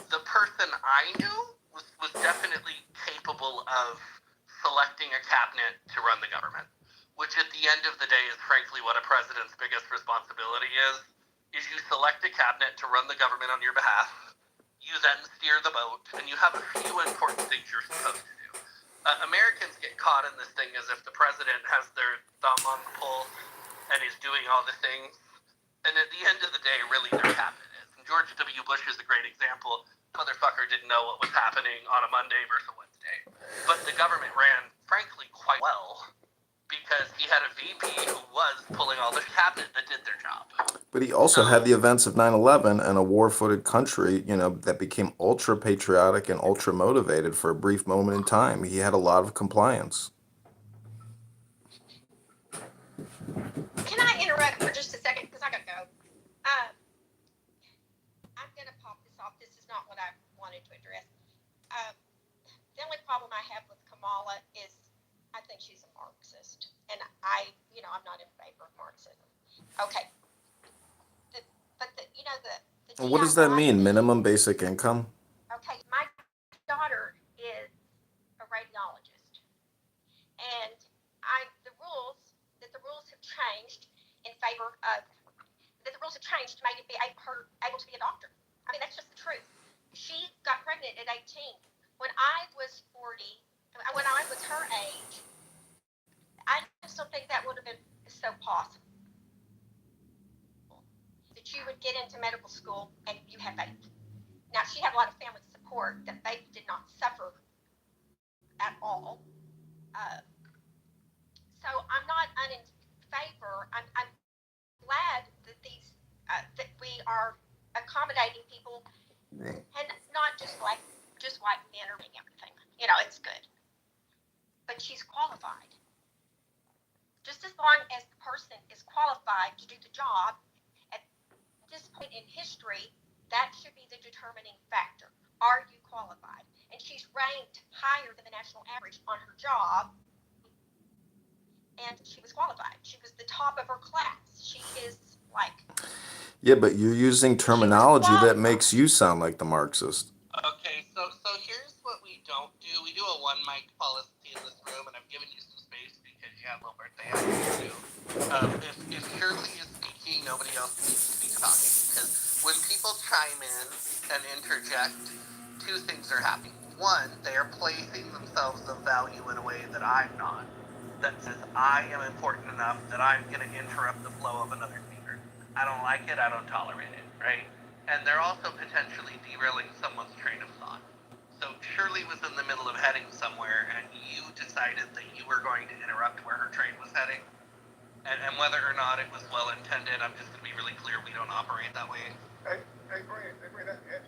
The person I knew was definitely capable of selecting a cabinet to run the government, which at the end of the day is frankly what a president's biggest responsibility is you select a cabinet to run the government on your behalf. You then steer the boat, and you have a few important things you're supposed to do. Americans get caught in this thing as if the president has their thumb on the pulse and is doing all the things. And at the end of the day, really, their cabinet is. And George W. Bush is a great example. Motherfucker didn't know what was happening on a Monday versus a Wednesday. But the government ran, frankly, quite well because he had a VP who was pulling all the cabinet that did their job. But he also had the events of 9/11 and a war-footed country, that became ultra-patriotic and ultra-motivated for a brief moment in time. He had a lot of compliance. Can I interrupt for just a second? Because I got to go. I'm going to pop this off. This is not what I wanted to address. The only problem I have with Kamala is I think she's a Marxist. And I'm not in favor of Marxism. Okay. What does that mean? Minimum basic income? Okay, my daughter is a radiologist, and the rules have changed in favor of that. The rules have changed to make it be her able to be a doctor. I mean, that's just the truth. She got pregnant at 18. When I was 40, when I was her age, I just don't think that would have been so possible. That you would get into medical school and you have faith. Now, she had a lot of family support. That faith did not suffer at all. So I'm not in favor. I'm glad that that we are accommodating people, and not just white men or everything. It's good. But she's qualified. Just as long as the person is qualified to do the job, at this point in history, that should be the determining factor. Are you qualified? And she's ranked higher than the national average on her job, and she was qualified. She was the top of her class. She is Yeah, but you're using terminology that makes you sound like the Marxist. Okay, so here's what we don't do. We do a one mic policy in this room, and I'm giving you some space because you have a little birthday after you. If Shirley is speaking, nobody else needs to be talking. Because when people chime in and interject, two things are happening. One, they are placing themselves of value in a way that I'm not. That says I am important enough that I'm going to interrupt the flow of another speaker. I don't like it, I don't tolerate it, right? And they're also potentially derailing someone's train of thought. So Shirley was in the middle of heading somewhere, and you decided that you were going to interrupt where her train was heading. And whether or not it was well intended, I'm just going to be really clear, we don't operate that way. Hey, Grant, that's it.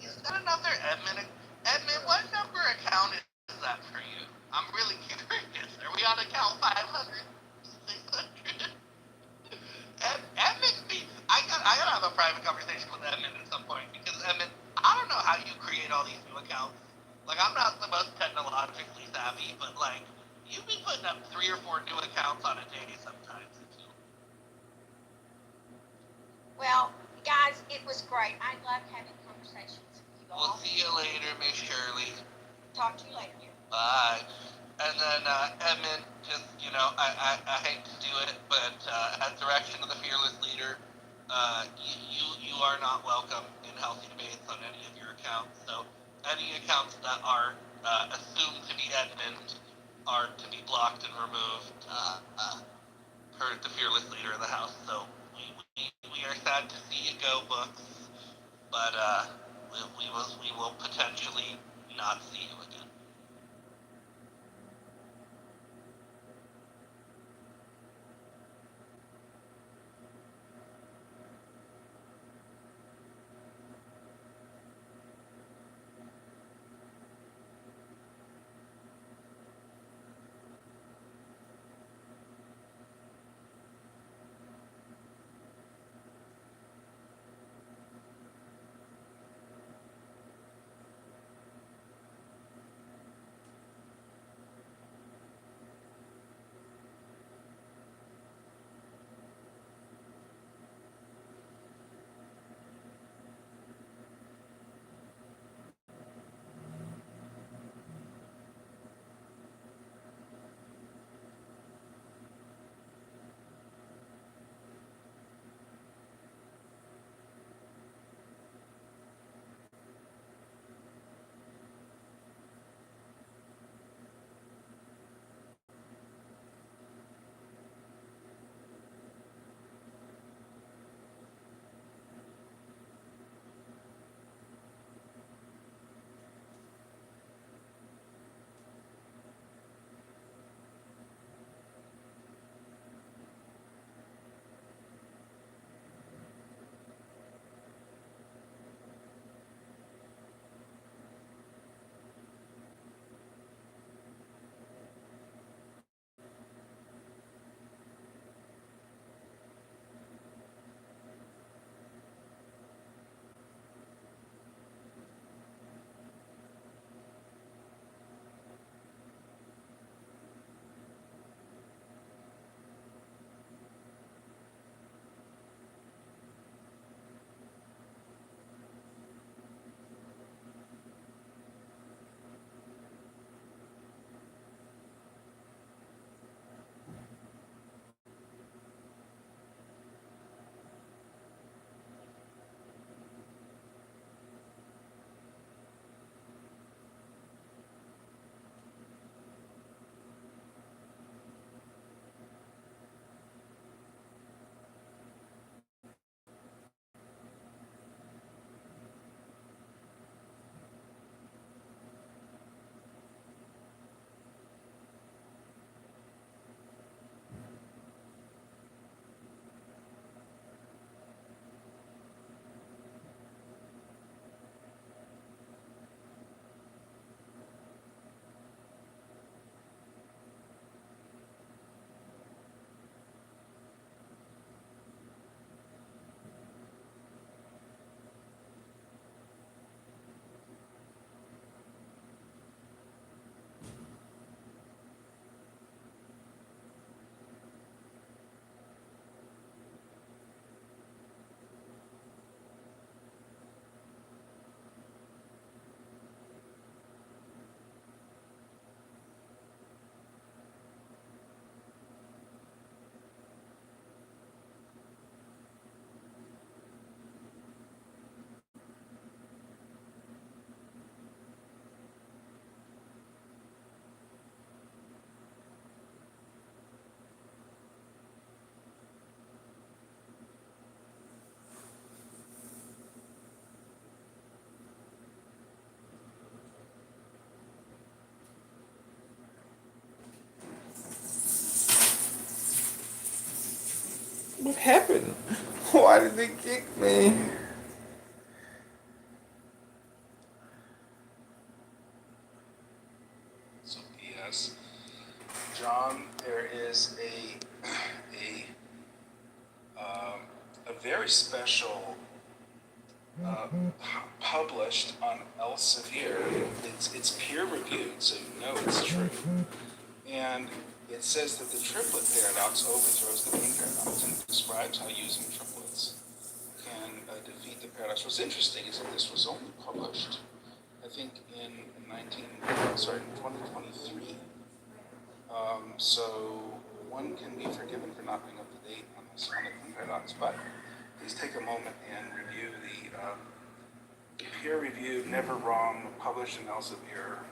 Is that another Edmund? Edmund, what number account is that for you? I'm really curious. Are we on account 500? 600? Edmund speaks. I gotta have a private conversation with Edmund at some point, because Edmund, I don't know how you create all these new accounts. I'm not the most technologically savvy, but you be putting up 3 or 4 new accounts on a day sometimes. Well, guys, It was great. I love having conversations with you We'll all. see you later, Miss Shirley. Talk to you later. Bye. And then Edmund, just I hate to do it, but at direction of the fearless leader, you are not welcome in healthy debates on any of your accounts. So any accounts that are assumed to be Edmund are to be blocked and removed. Per the fearless leader of the house. So we are sad to see you go, Books, but we will potentially not see you again. What happened? Why did they kick me? So P.S. John, there is a very special published on Elsevier. It's peer reviewed, so you know it's true. And it says that the triplet paradox overthrows the mean paradox and describes how using triplets can defeat the paradox. What's interesting is that this was only published, I think, in 2023. So one can be forgiven for not being up to date on this on the paradox, but please take a moment and review the peer-reviewed, never wrong, published in Elsevier,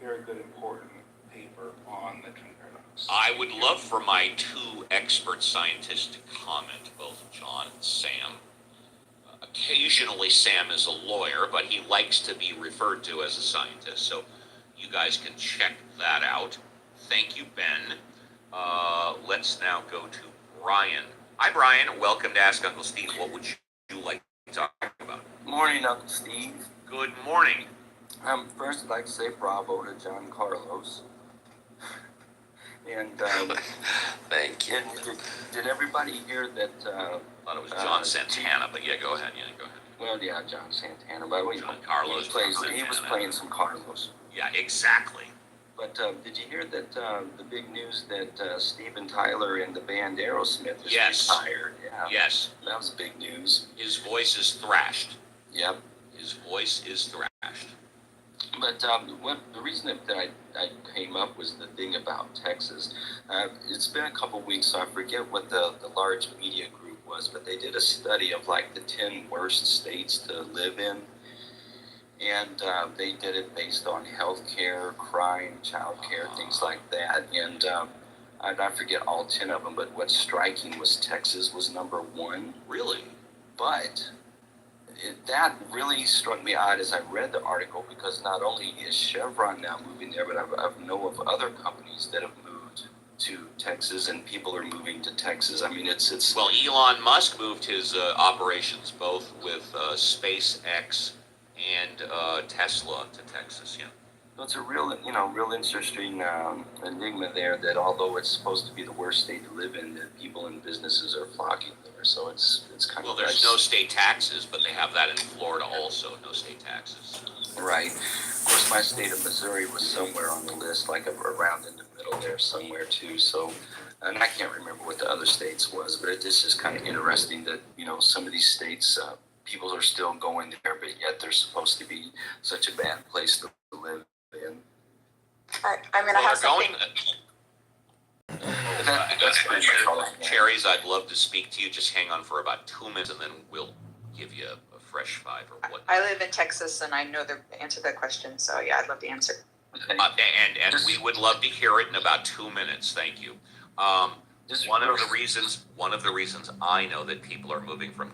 very good, important paper on the twin paradox. I would love for my two expert scientists to comment, both John and Sam. Occasionally Sam is a lawyer, but he likes to be referred to as a scientist, so you guys can check that out. Thank you, Ben. Let's now go to Brian. Hi, Brian. Welcome to Ask Uncle Steve. What would you like to talk about? Morning, Uncle Steve. Good morning. First, I'd like to say bravo to John Carlos. And thank you. Did everybody hear that? I thought it was John Santana, but yeah, go ahead. Yeah, go ahead. Well, yeah, John Santana, but John Carlos. He was playing some Carlos. Yeah, exactly. But did you hear that the big news that Steven Tyler in the band Aerosmith is retired? Yeah. Yes. That was big news. His voice is thrashed. Yep. His voice is thrashed. But the reason that I came up was the thing about Texas. It's been a couple weeks, so I forget what the large media group was, but they did a study of like the 10 worst states to live in. And they did it based on health care, crime, child care, things like that. And I forget all 10 of them, but what's striking was Texas was number 1. Really? But that really struck me odd as I read the article, because not only is Chevron now moving there, but I know of other companies that have moved to Texas, and people are moving to Texas. I mean, it's Well, Elon Musk moved his operations both with SpaceX and Tesla to Texas, yeah. So it's a real interesting enigma there, that although it's supposed to be the worst state to live in, that people and businesses are flocking there. So it's kind Well, of there's no state taxes, but they have that in Florida also, no state taxes. right. Of course, my state of Missouri was somewhere on the list, like around in the middle there somewhere too. So, and I can't remember what the other states was, but it's just kind of interesting that some of these states. People are still going there, but yet they're supposed to be such a bad place to live in. I'm going to have something. Cherries, I'd love to speak to you. Just hang on for about 2 minutes, and then we'll give you a fresh 5 or what. I live in Texas, and I know the answer to that question, so yeah, I'd love to answer. Okay. And we would love to hear it in about 2 minutes. Thank you. One of the reasons I know that people are moving from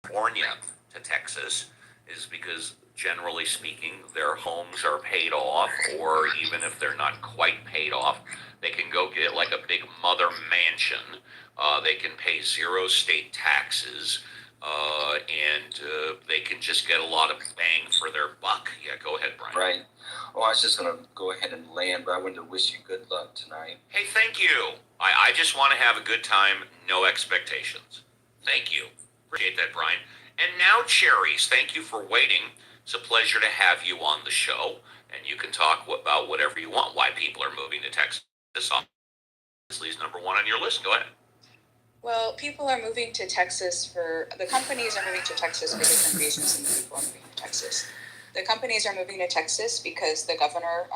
California to Texas is because, generally speaking, their homes are paid off, or even if they're not quite paid off, they can go get like a big mother mansion. They can pay 0 state taxes, and they can just get a lot of bang for their buck. Yeah, go ahead, Brian. Right. Oh, I was just going to go ahead and land, but I wanted to wish you good luck tonight. Hey, thank you. I just want to have a good time, no expectations. Thank you. Appreciate that, Brian. And now, Cherries, thank you for waiting. It's a pleasure to have you on the show, and you can talk about whatever you want, why people are moving to Texas. Obviously is number 1 on your list. Go ahead. Well, people are moving to Texas the companies are moving to Texas for different reasons than the people are moving to Texas. The companies are moving to Texas because the governor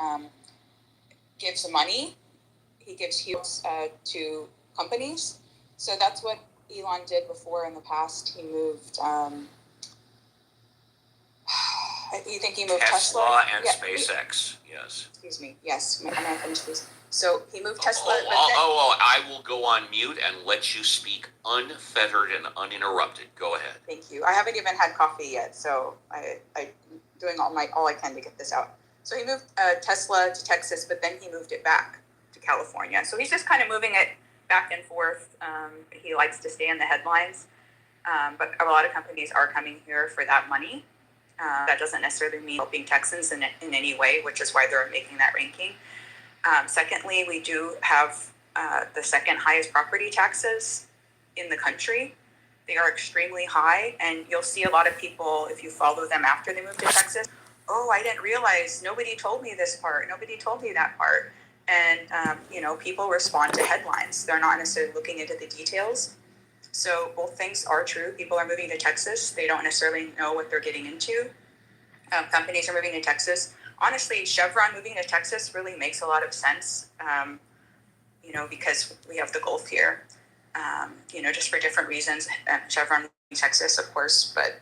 gives money. He gives huge to companies. So that's what Elon did before in the past. He moved, you think he moved Tesla and SpaceX, yes. Excuse me, yes, I'm going to finish this. So he moved Tesla. I will go on mute and let you speak unfettered and uninterrupted. Go ahead. Thank you. I haven't even had coffee yet, so I'm doing all I can to get this out. So he moved Tesla to Texas, but then he moved it back to California. So he's just kind of moving it back and forth. He likes to stay in the headlines, but a lot of companies are coming here for that money. That doesn't necessarily mean helping Texans in any way, which is why they're making that ranking. Secondly, we do have the second highest property taxes in the country. They are extremely high, and you'll see a lot of people, if you follow them after they move to Texas, oh, I didn't realize, nobody told me this part, nobody told me that part. And, people respond to headlines. They're not necessarily looking into the details. So both things are true. People are moving to Texas. They don't necessarily know what they're getting into. Companies are moving to Texas. Honestly, Chevron moving to Texas really makes a lot of sense, because we have the Gulf here, just for different reasons. Chevron moving to Texas, of course, but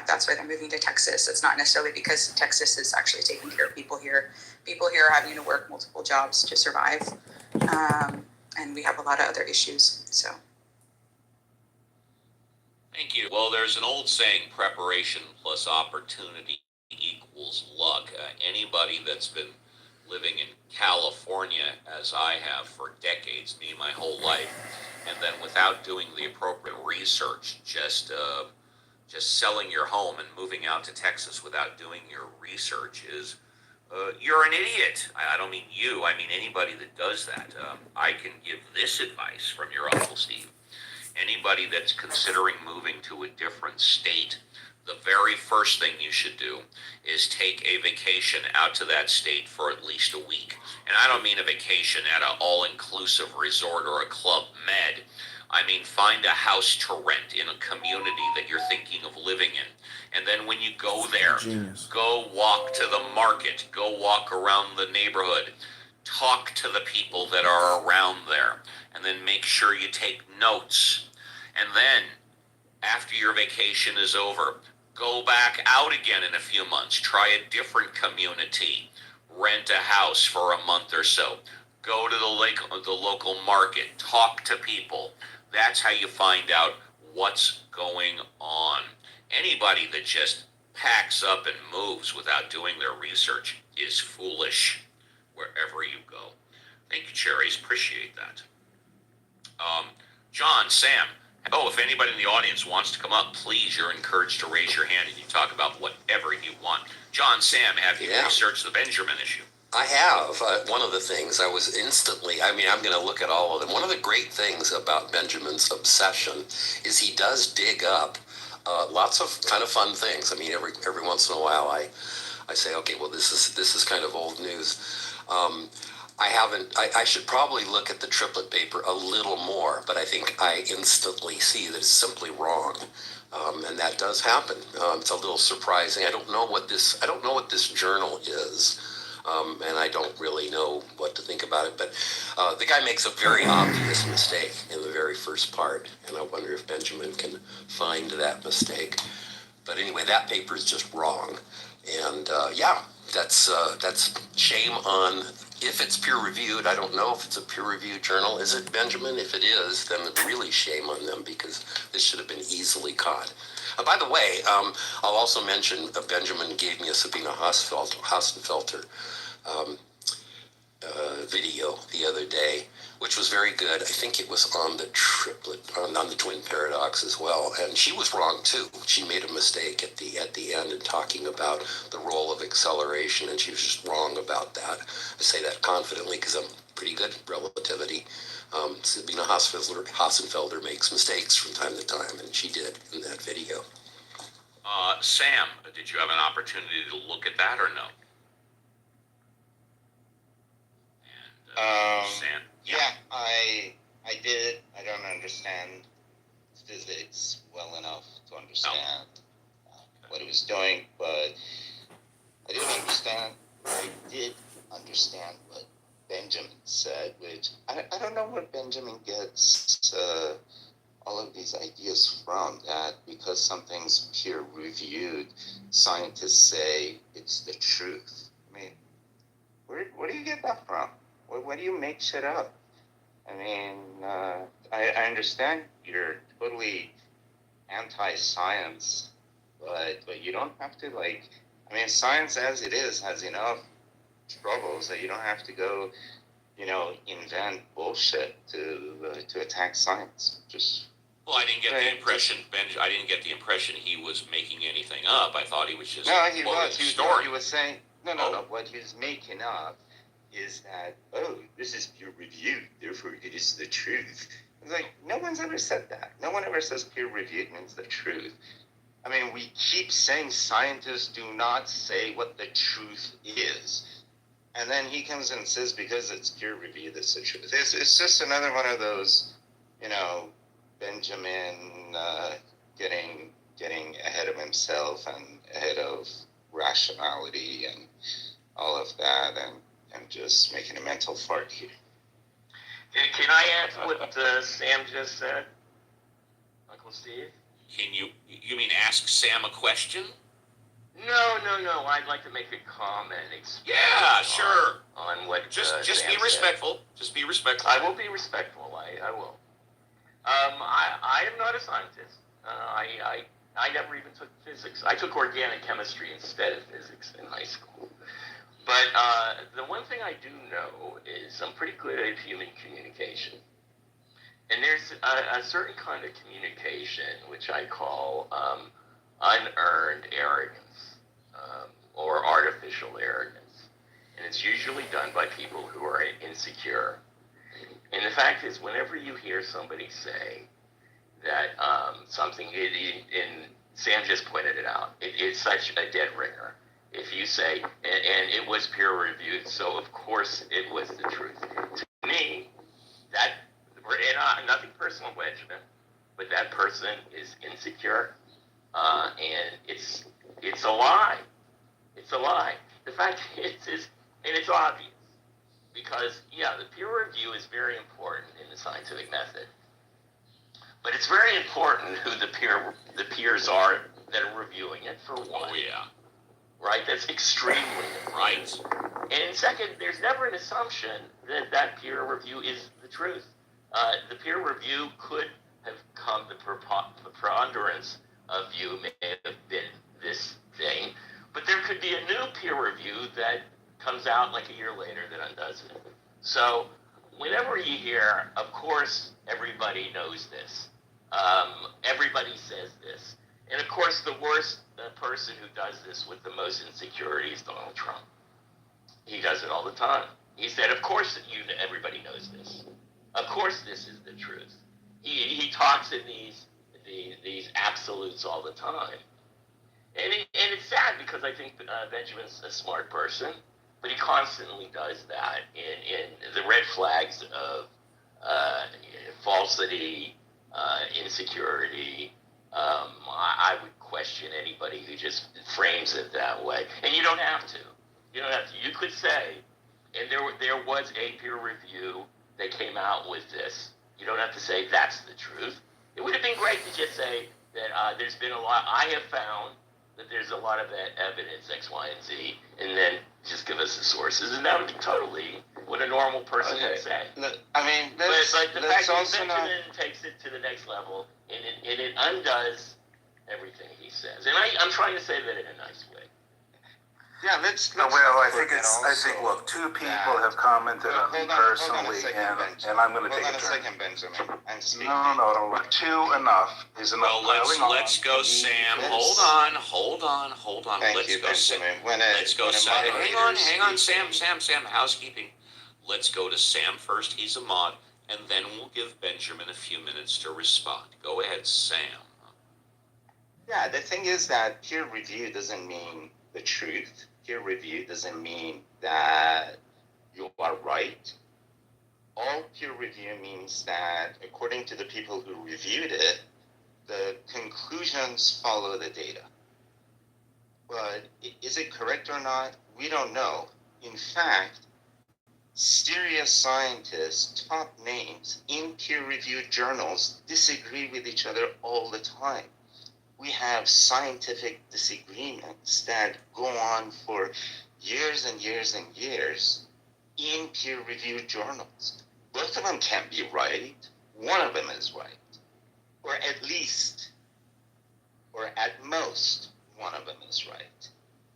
that's why they're moving to Texas. It's not necessarily because Texas is actually taking care of people here. People here are having to work multiple jobs to survive, and we have a lot of other issues, so. Thank you. Well, there's an old saying, preparation plus opportunity equals luck. Anybody that's been living in California, as I have for decades, me my whole life, and then without doing the appropriate research, just selling your home and moving out to Texas without doing your research is, you're an idiot. I don't mean you, I mean anybody that does that. I can give this advice from your Uncle Steve. Anybody that's considering moving to a different state, the very first thing you should do is take a vacation out to that state for at least a week. And I don't mean a vacation at an all-inclusive resort or a Club Med. I mean, find a house to rent in a community that you're thinking of living in. And then when you go there, Genius. go walk to the market, go walk around the neighborhood, talk to the people that are around there, and then make sure you take notes. And then, after your vacation is over, go back out again in a few months, try a different community, rent a house for a month or so, go to the local market, talk to people. That's how you find out what's going on. Anybody that just packs up and moves without doing their research is foolish wherever you go. Thank you, Cherries. Appreciate that. John, Sam, if anybody in the audience wants to come up, please, you're encouraged to raise your hand and you talk about whatever you want. John, Sam, have you researched the Benjamin issue? I have. One of the things I was I'm going to look at all of them. One of the great things about Benjamin's obsession is he does dig up lots of kind of fun things. I mean, every once in a while I say, okay, well, this is kind of old news. I should probably look at the triplet paper a little more, but I think I instantly see that it's simply wrong. And that does happen. It's a little surprising. I don't know what this journal is. And I don't really know what to think about it, but the guy makes a very obvious mistake in the very first part, and I wonder if Benjamin can find that mistake. But anyway, that paper is just wrong, and that's shame on. If it's peer-reviewed, I don't know if it's a peer-reviewed journal. Is it, Benjamin? If it is, then really shame on them, because this should have been easily caught. By the way, I'll also mention Benjamin gave me a Sabina Hasenfelter video the other day, which was very good. I think it was on the triplet, on the twin paradox as well, and she was wrong too. She made a mistake at the end in talking about the role of acceleration, and she was just wrong about that. I say that confidently because I'm pretty good at relativity. Sabina Hasenfelder makes mistakes from time to time, and she did in that video. Sam, did you have an opportunity to look at that or no? And, Sam? Yeah, I did. I don't understand physics well enough to understand what it was doing, but I did understand what Benjamin said, which I don't know where Benjamin gets all of these ideas from, that because something's peer-reviewed, scientists say it's the truth. I mean, where do you get that from? Where do you make shit up? I mean, I understand you're totally anti-science, but you don't have to, science as it is has enough troubles that you don't have to go, invent bullshit to attack science. Well, I didn't get the impression he was making anything up. I thought he was just he was saying no. What he was making up is that, this is peer reviewed, therefore it is the truth. It's like, no one's ever said that. No one ever says peer reviewed means the truth. I mean, we keep saying scientists do not say what the truth is. And then he comes in and says, because it's peer reviewed, it's the truth. It's just another one of those, Benjamin getting ahead of himself and ahead of rationality and all of that, and just making a mental fart here. Can I add to what Sam just said, Uncle Steve? Can you mean ask Sam a question? No. I'd like to make a comment. Yeah, sure. On what Just Sam be said. respectful. Just be respectful. I will be respectful. I will. I am not a scientist. I never even took physics. I took organic chemistry instead of physics in high school. But the one thing I do know is I'm pretty good at human communication. And there's a certain kind of communication which I call unearned arrogance or artificial arrogance. And it's usually done by people who are insecure. And the fact is, whenever you hear somebody say that something, and Sam just pointed it out, it's such a dead ringer. If you say, and it was peer reviewed, so of course it was the truth. To me, that, and nothing personal, Benjamin, but that person is insecure, and it's a lie. It's a lie. The fact is, and it's obvious, because, yeah, the peer review is very important in the scientific method. But it's very important who the peers are that are reviewing it, for one. Oh, yeah. Right? That's extremely right. And second, there's never an assumption that peer review is the truth. The peer review could have come, the preponderance of view may have been this thing, but there could be a new peer review that comes out like a year later that undoes it. So whenever you hear, of course, everybody knows this. Everybody says this. And of course, the worst person who does this with the most insecurity is Donald Trump. He does it all the time. He said, of course everybody knows this. Of course this is the truth. He talks in these absolutes all the time. And it's sad because I think Benjamin's a smart person, but he constantly does that in the red flags of falsity, insecurity. I would question anybody who just frames it that way. And you don't have to. You don't have to. You could say, and there was a peer review that came out with this. You don't have to say that's the truth. It would have been great to just say that there's been a lot. I have found that there's a lot of that evidence, X, Y, and Z, and then just give us the sources, and that would be totally what a normal person would say. I mean, But the fact that also Benjamin takes it to the next level, and it undoes everything he says. And I'm trying to say that in a nice way. Yeah, let's well, I think look, two people have commented on me personally, and I'm going to take a turn. Hold on a second, Benjamin. I'm speaking. No, don't let two enough is enough. Well, let's go, Sam. Hold on. Thank you, Benjamin. Let's go, Sam. Hang on, Sam. Housekeeping. Let's go to Sam first. He's a mod, and then we'll give Benjamin a few minutes to respond. Go ahead, Sam. Yeah, the thing is that peer review doesn't mean the truth. Peer review doesn't mean that you are right. All peer review means that, according to the people who reviewed it, the conclusions follow the data. But is it correct or not? We don't know. In fact, serious scientists, top names in peer-reviewed journals disagree with each other all the time. We have scientific disagreements that go on for years and years and years in peer-reviewed journals. Both of them can't be right. One of them is right. Or at least, or at most, one of them is right.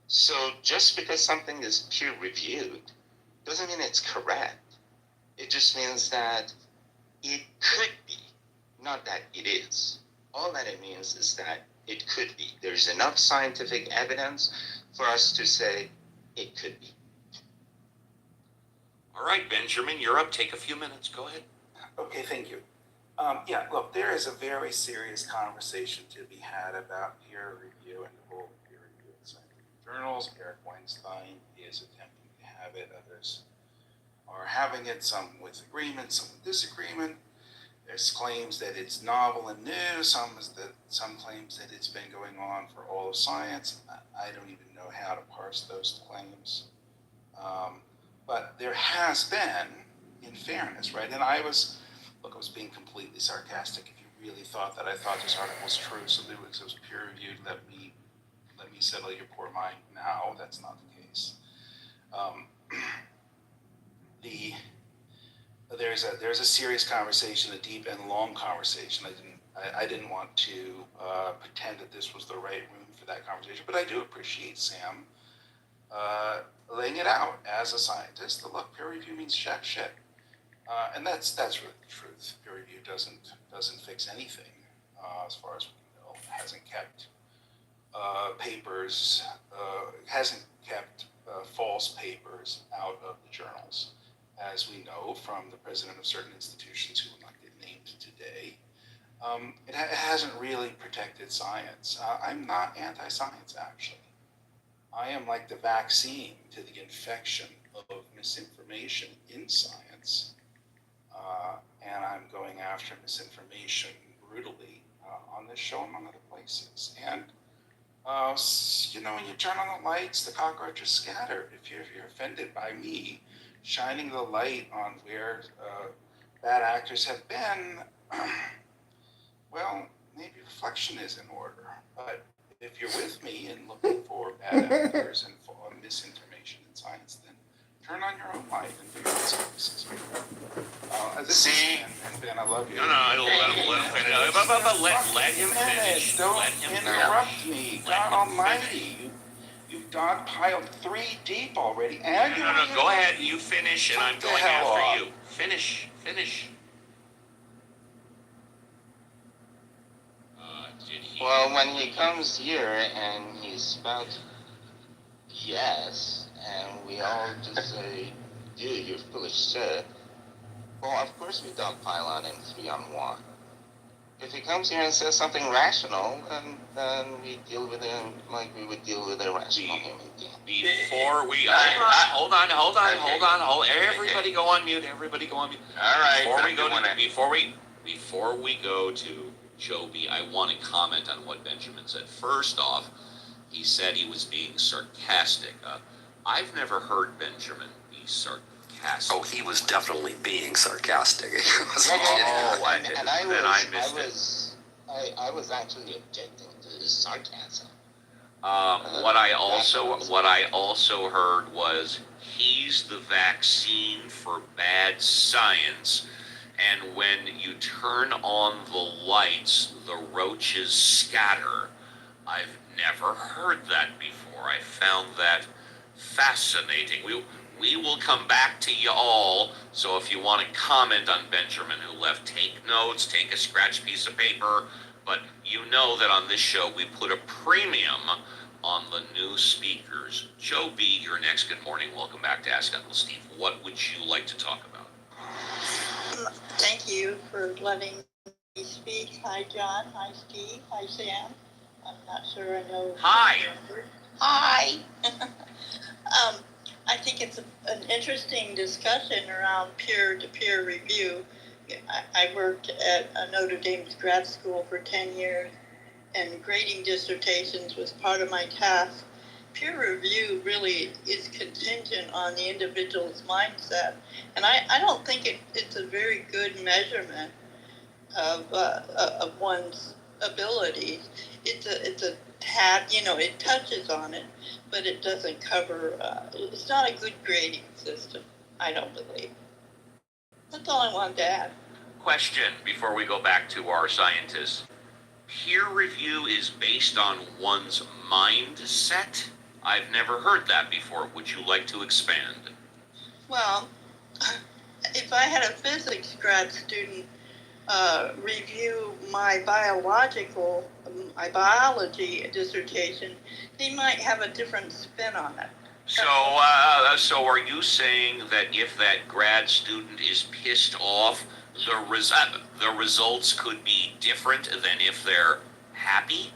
So just because something is peer-reviewed doesn't mean it's correct. It just means that it could be, not that it is. All that it means is that it could be. There's enough scientific evidence for us to say it could be. All right, Benjamin, you're up. Take a few minutes. Go ahead. Okay, thank you. Yeah, look, there is a very serious conversation to be had about peer review and the role of peer review in scientific journals. Eric Weinstein is attempting to have it. Others are having it, some with agreement, some with disagreement. There's claims that it's novel and new. Some claims that it's been going on for all of science. I don't even know how to parse those claims. But there has been, in fairness, right? And I was being completely sarcastic. If you really thought that I thought this article was true, so it was peer reviewed, let me settle your poor mind now. That's not the case. There's a serious conversation, a deep and long conversation. I didn't want to pretend that this was the right room for that conversation, but I do appreciate Sam laying it out as a scientist. Look, peer review means shit, and that's really the truth. Peer review doesn't fix anything as far as we know. It hasn't kept false papers out of the journals, as we know from the president of certain institutions who will not get named today. It hasn't really protected science. I'm not anti-science, actually. I am like the vaccine to the infection of misinformation in science, and I'm going after misinformation brutally on this show, among other places. And when you turn on the lights, the cockroaches scatter. If you're offended by me shining the light on where bad actors have been, well, maybe reflection is in order. But if you're with me in looking for bad actors and for misinformation in science, then turn on your own light and do your own skepticism. And Ben, I love you. No, let him finish. Let him finish. Don't Let him interrupt me. God Almighty. You've dogpiled 3 deep already. And No, go ahead. You finish, and I'm going after you. Finish. Well, when he comes here and he spouts yes, and we all just say, dude, you're full of shit, well, of course we dogpile on him 3-on-1. If he comes here and says something rational, then we deal with him like we would deal with a rational human being. Before we hold on. Everybody go on mute. All right. Before we go to Joby, I want to comment on what Benjamin said. First off, he said he was being sarcastic. I've never heard Benjamin be sarcastic. Oh, he was definitely being sarcastic. I was actually objecting to his sarcasm. What I also heard was he's the vaccine for bad science, and when you turn on the lights, the roaches scatter. I've never heard that before. I found that fascinating. We will come back to you all, so if you want to comment on Benjamin who left, take notes, take a scratch piece of paper, but you know that on this show we put a premium on the new speakers. Joe B., you're next. Good morning. Welcome back to Ask Uncle Steve. What would you like to talk about? Thank you for letting me speak. Hi, John. Hi, Steve. Hi, Sam. I'm not sure I know. Hi. Hi. I think it's an interesting discussion around peer-to-peer review. I worked at Notre Dame's grad school for 10 years, and grading dissertations was part of my task. Peer review really is contingent on the individual's mindset, and I don't think it's a very good measurement of one's abilities. It's a tab, it touches on it, but it doesn't cover, it's not a good grading system, I don't believe. That's all I wanted to add. Question before we go back to our scientists. Peer review is based on one's mindset? I've never heard that before. Would you like to expand? Well, if I had a physics grad student review my biology dissertation, they might have a different spin on it. So are you saying that if that grad student is pissed off, the results could be different than if they're happy?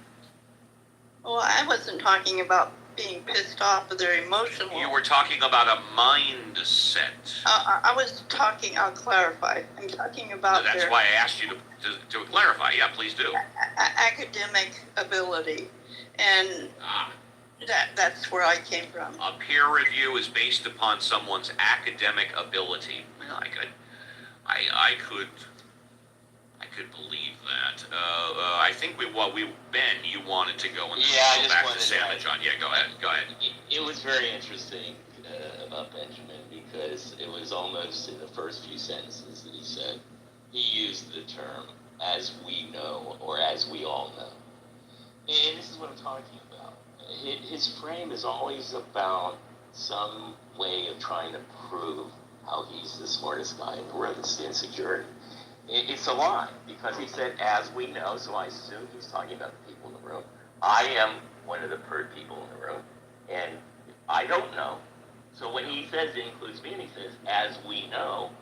Well, I wasn't talking about being pissed off or they're emotional. You were talking about a mindset. I was talking, I'll clarify. I'm talking about That's their why I asked you to clarify. Yeah, please do. academic ability. And that's where I came from. A peer review is based upon someone's academic ability. Well, I could believe that. I think Ben, you wanted to go and I go just back wanted to Sam and John. Yeah, go ahead. It was very interesting about Benjamin because it was almost in the first few sentences that he said, he used the term "as we know" or "as we all know," and this is what I'm talking about. His frame is always about some way of trying to prove how he's the smartest guy in the world. It's the insecurity. It's a lie, because he said, "as we know," so I assume he's talking about the people in the room. I am one of the people in the room, and I don't know. So when he says it includes me, and he says, "as we know,"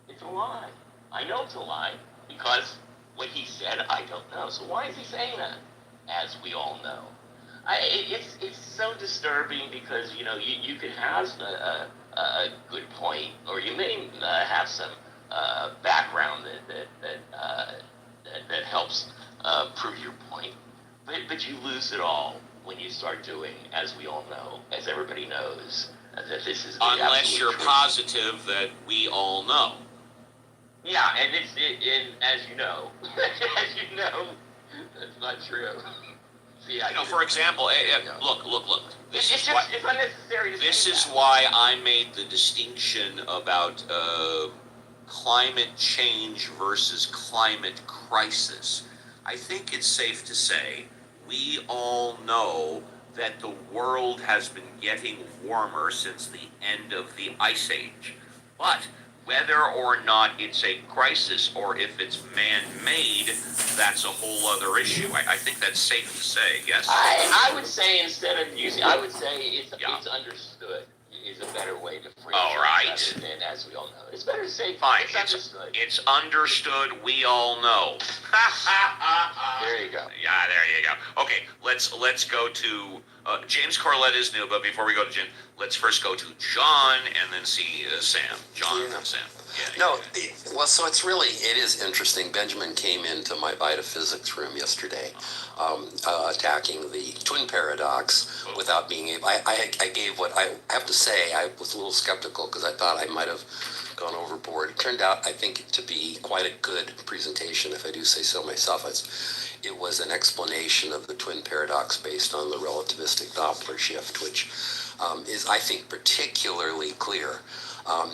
it's a lie. I know it's a lie, because when he said, "I don't know," so why is he saying that? As we all know. It's so disturbing, because, you can have a good point, or you may have some background that helps prove your point, but you lose it all when you start doing, as we all know, as everybody knows, that this is the Unless you're truth. positive that we all know. Yeah, and as you know, that's not true. See, For example, look. It's unnecessary to This say is that. why I made the distinction about climate change versus climate crisis. I think it's safe to say we all know that the world has been getting warmer since the end of the Ice Age. But whether or not it's a crisis or if it's man-made, that's a whole other issue. I think that's safe to say, yes? I would say, instead of using, I would say it's understood is a better way to phrase All it, right. rather than as we all know. It's better to say Fine. it's understood. It's understood. We all know. There you go. Yeah, there you go. Okay, let's go to James Corlett is new, but before we go to Jim, let's first go to John and then see Sam. John and Sam. Well, so it is interesting. Benjamin came into my Vitaphysics room yesterday, attacking the twin paradox without being able. I gave what I have to say. I was a little skeptical because I thought I might have gone overboard. It turned out, I think, to be quite a good presentation, if I do say so myself. It was an explanation of the twin paradox based on the relativistic Doppler shift, which is, I think, particularly clear.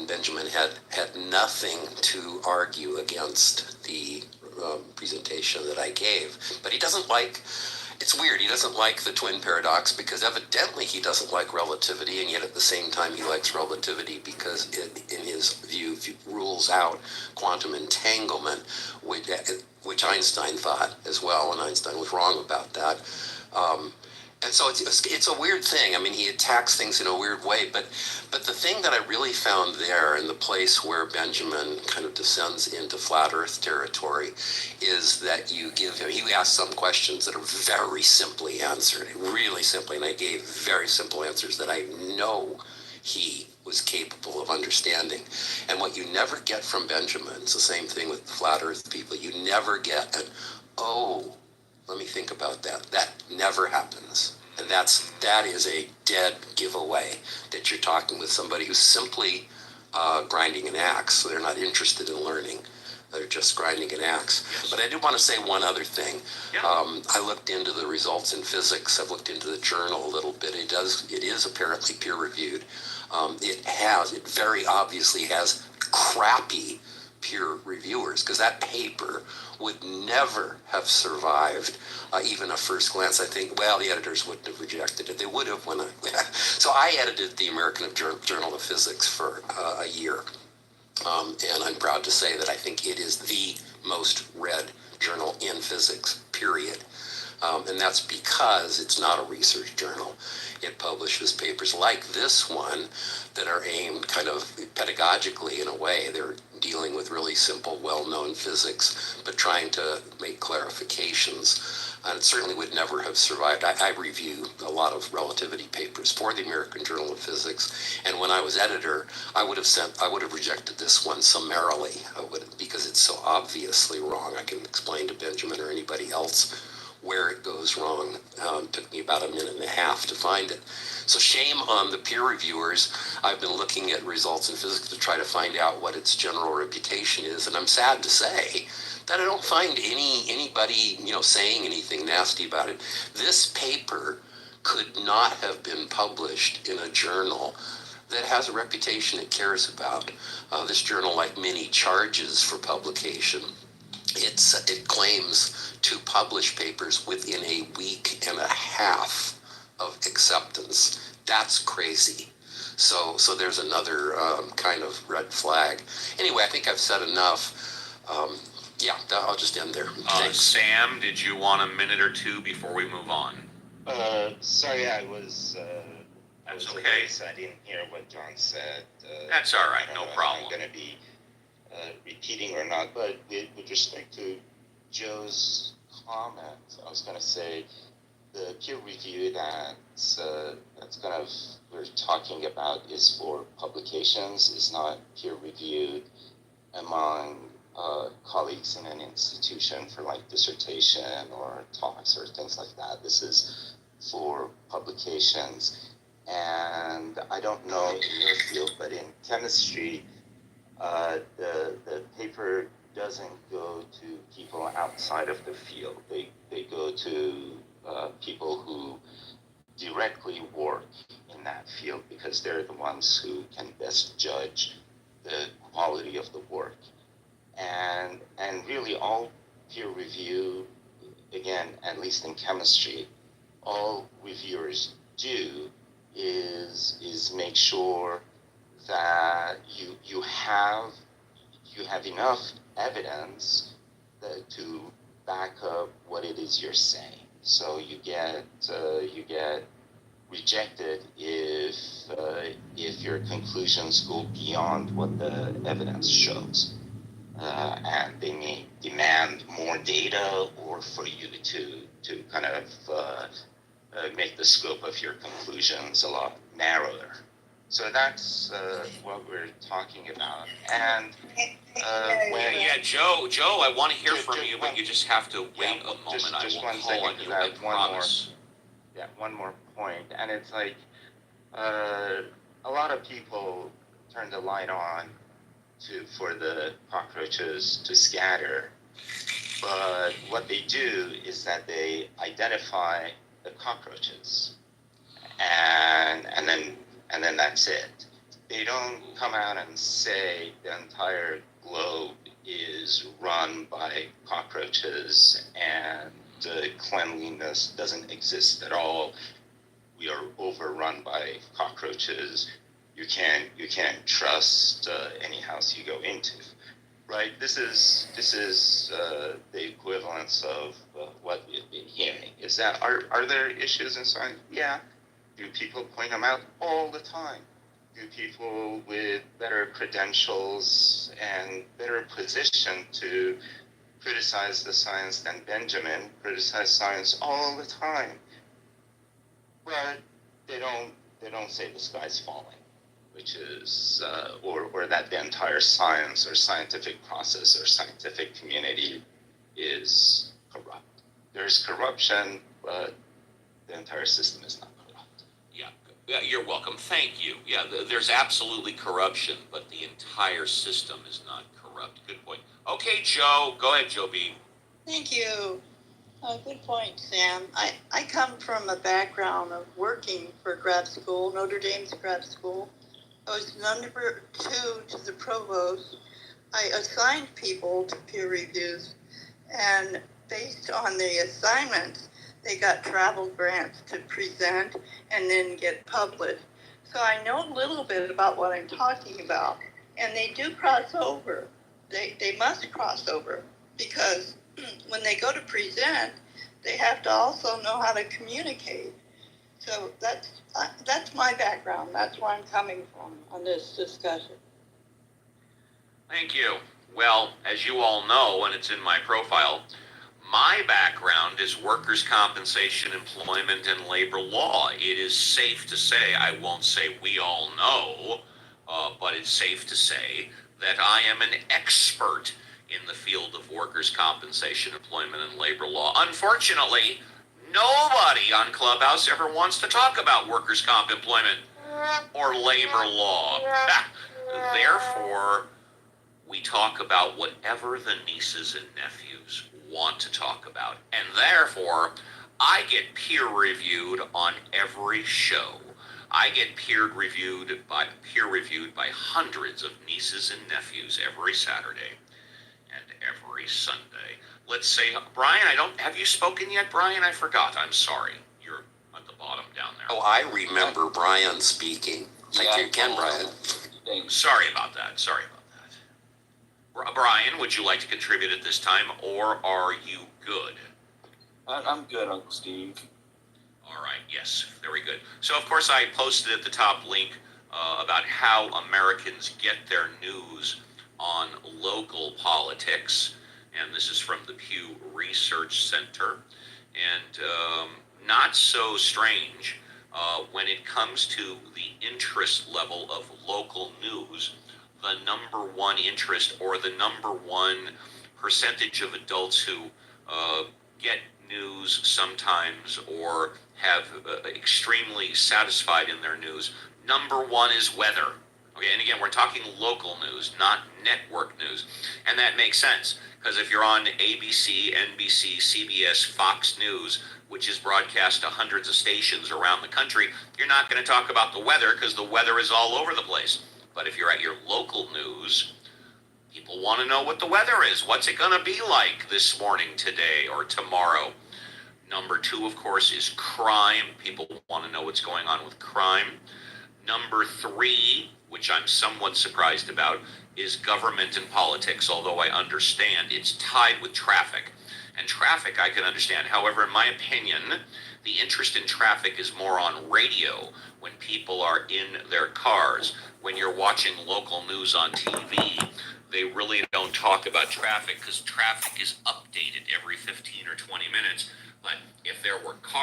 Benjamin had nothing to argue against the presentation that I gave, but he doesn't like. It's weird. He doesn't like the twin paradox because evidently he doesn't like relativity, and yet at the same time he likes relativity because it, in his view, rules out quantum entanglement, which Einstein thought as well, and Einstein was wrong about that. And so it's a weird thing. I mean, he attacks things in a weird way, but the thing that I really found there, in the place where Benjamin kind of descends into flat Earth territory, is that you give him. He asked some questions that are very simply answered, really simply, and I gave very simple answers that I know he was capable of understanding. And what you never get from Benjamin, it's the same thing with flat Earth people. You never get an let me think about that. That never happens. And that is a dead giveaway that you're talking with somebody who's simply grinding an axe. So they're not interested in learning. They're just grinding an axe. Yes. But I do want to say one other thing. Yeah. I looked into the results in physics. I've looked into the journal a little bit. It is apparently peer reviewed. It very obviously has crappy peer reviewers, because that paper would never have survived even a first glance. I think, the editors wouldn't have rejected it. They would have so I edited the American Journal of Physics for a year. And I'm proud to say that I think it is the most read journal in physics, period. And that's because it's not a research journal. It publishes papers like this one that are aimed kind of pedagogically, in a way. They're dealing with really simple, well-known physics, but trying to make clarifications. and it certainly would never have survived. I review a lot of relativity papers for the American Journal of Physics, and when I was editor, I would have rejected this one summarily, because it's so obviously wrong. I can explain to Benjamin or anybody else where it goes wrong. It took me about a minute and a half to find it. So shame on the peer reviewers. I've been looking at results in physics to try to find out what its general reputation is, and I'm sad to say that I don't find anybody saying anything nasty about it. This paper could not have been published in a journal that has a reputation it cares about. This journal, like many, charges for publication. It claims to publish papers within a week and a half of acceptance. That's crazy. So there's another kind of red flag. Anyway, I think I've said enough. I'll just end there. Thanks. Sam, did you want a minute or two before we move on? Sorry, I was. That's was okay. away, so I didn't hear what John said. That's all right. I don't No know if problem. I'm going to be repeating or not, but with respect to Joe's comment, I was going to say the peer review that's kind of we're talking about is for publications, is not peer reviewed among colleagues in an institution for like dissertation or talks or things like that. This is for publications. And I don't know in your field, but in chemistry, the paper doesn't go to people outside of the field. They go to people who directly work in that field because they're the ones who can best judge the quality of the work. And really all peer review, again, at least in chemistry, all reviewers do is make sure that you have enough evidence to back up what it is you're saying. So you get rejected if your conclusions go beyond what the evidence shows, and they may demand more data or for you to kind of make the scope of your conclusions a lot narrower. So that's what we're talking about. And Joe, I want to hear from you, but you just have to wait a moment. Just I will one call second, on you. because I I have promise. one more point. And it's like a lot of people turn the light on for the cockroaches to scatter. But what they do is that they identify the cockroaches, and then that's it. They don't come out and say the entire globe is run by cockroaches and cleanliness doesn't exist at all. We are overrun by cockroaches. You can't trust any house you go into. Right. This is the equivalence of what we've been hearing. Is that are there issues in science? Yeah. Do people point them out all the time? Do people with better credentials and better position to criticize the science than Benjamin criticize science all the time? But they don't say the sky's falling, which is, or that the entire science or scientific process or scientific community is corrupt. There's corruption, but the entire system is not corrupt. Yeah, you're welcome. Thank you. Yeah, there's absolutely corruption, but the entire system is not corrupt. Good point. Okay, Joe. Go ahead, Joe B. Thank you. Good point, Sam. I come from a background of working for grad school, Notre Dame's grad school. I was number 2 to the provost. I assigned people to peer reviews, and based on the assignments, they got travel grants to present and then get published. So I know a little bit about what I'm talking about, and they do cross over. They must cross over because when they go to present, they have to also know how to communicate. So that's my background. That's where I'm coming from on this discussion. Thank you. Well, as you all know, and it's in my profile, My background is workers' compensation, employment, and labor law. It is safe to say, I won't say we all know, but it's safe to say that I am an expert in the field of workers' compensation, employment, and labor law. Unfortunately, nobody on Clubhouse ever wants to talk about workers' comp, employment, or labor law. Therefore, we talk about whatever the nieces and nephews want to talk about. And therefore, I get peer reviewed on every show. I get peer reviewed by hundreds of nieces and nephews every Saturday and every Sunday. Let's say, Brian, have you spoken yet, Brian? I forgot. I'm sorry. You're at the bottom down there. Oh, I remember Brian speaking. Thank you again, Brian. Sorry about that. Brian, would you like to contribute at this time, or are you good? I'm good, Uncle Steve. All right, yes, very good. So, of course, I posted at the top link about how Americans get their news on local politics, and this is from the Pew Research Center. And not so strange when it comes to the interest level of local news. The number one interest, or the number one percentage of adults who get news sometimes or have extremely satisfied in their news, number one is weather. Okay, and again, we're talking local news, not network news. And that makes sense, because if you're on ABC, NBC, CBS, Fox News, which is broadcast to hundreds of stations around the country, you're not going to talk about the weather, because the weather is all over the place. But if you're at your local news, people want to know what the weather is. What's it going to be like this morning, today, or tomorrow? Number two, of course, is crime. People want to know what's going on with crime. Number three, which I'm somewhat surprised about, is government and politics, although I understand it's tied with traffic. And traffic I can understand. However, in my opinion, the interest in traffic is more on radio, when people are in their cars. When you're watching local news on TV, they really don't talk about traffic, because traffic is updated every 15 or 20 minutes. But if there were cars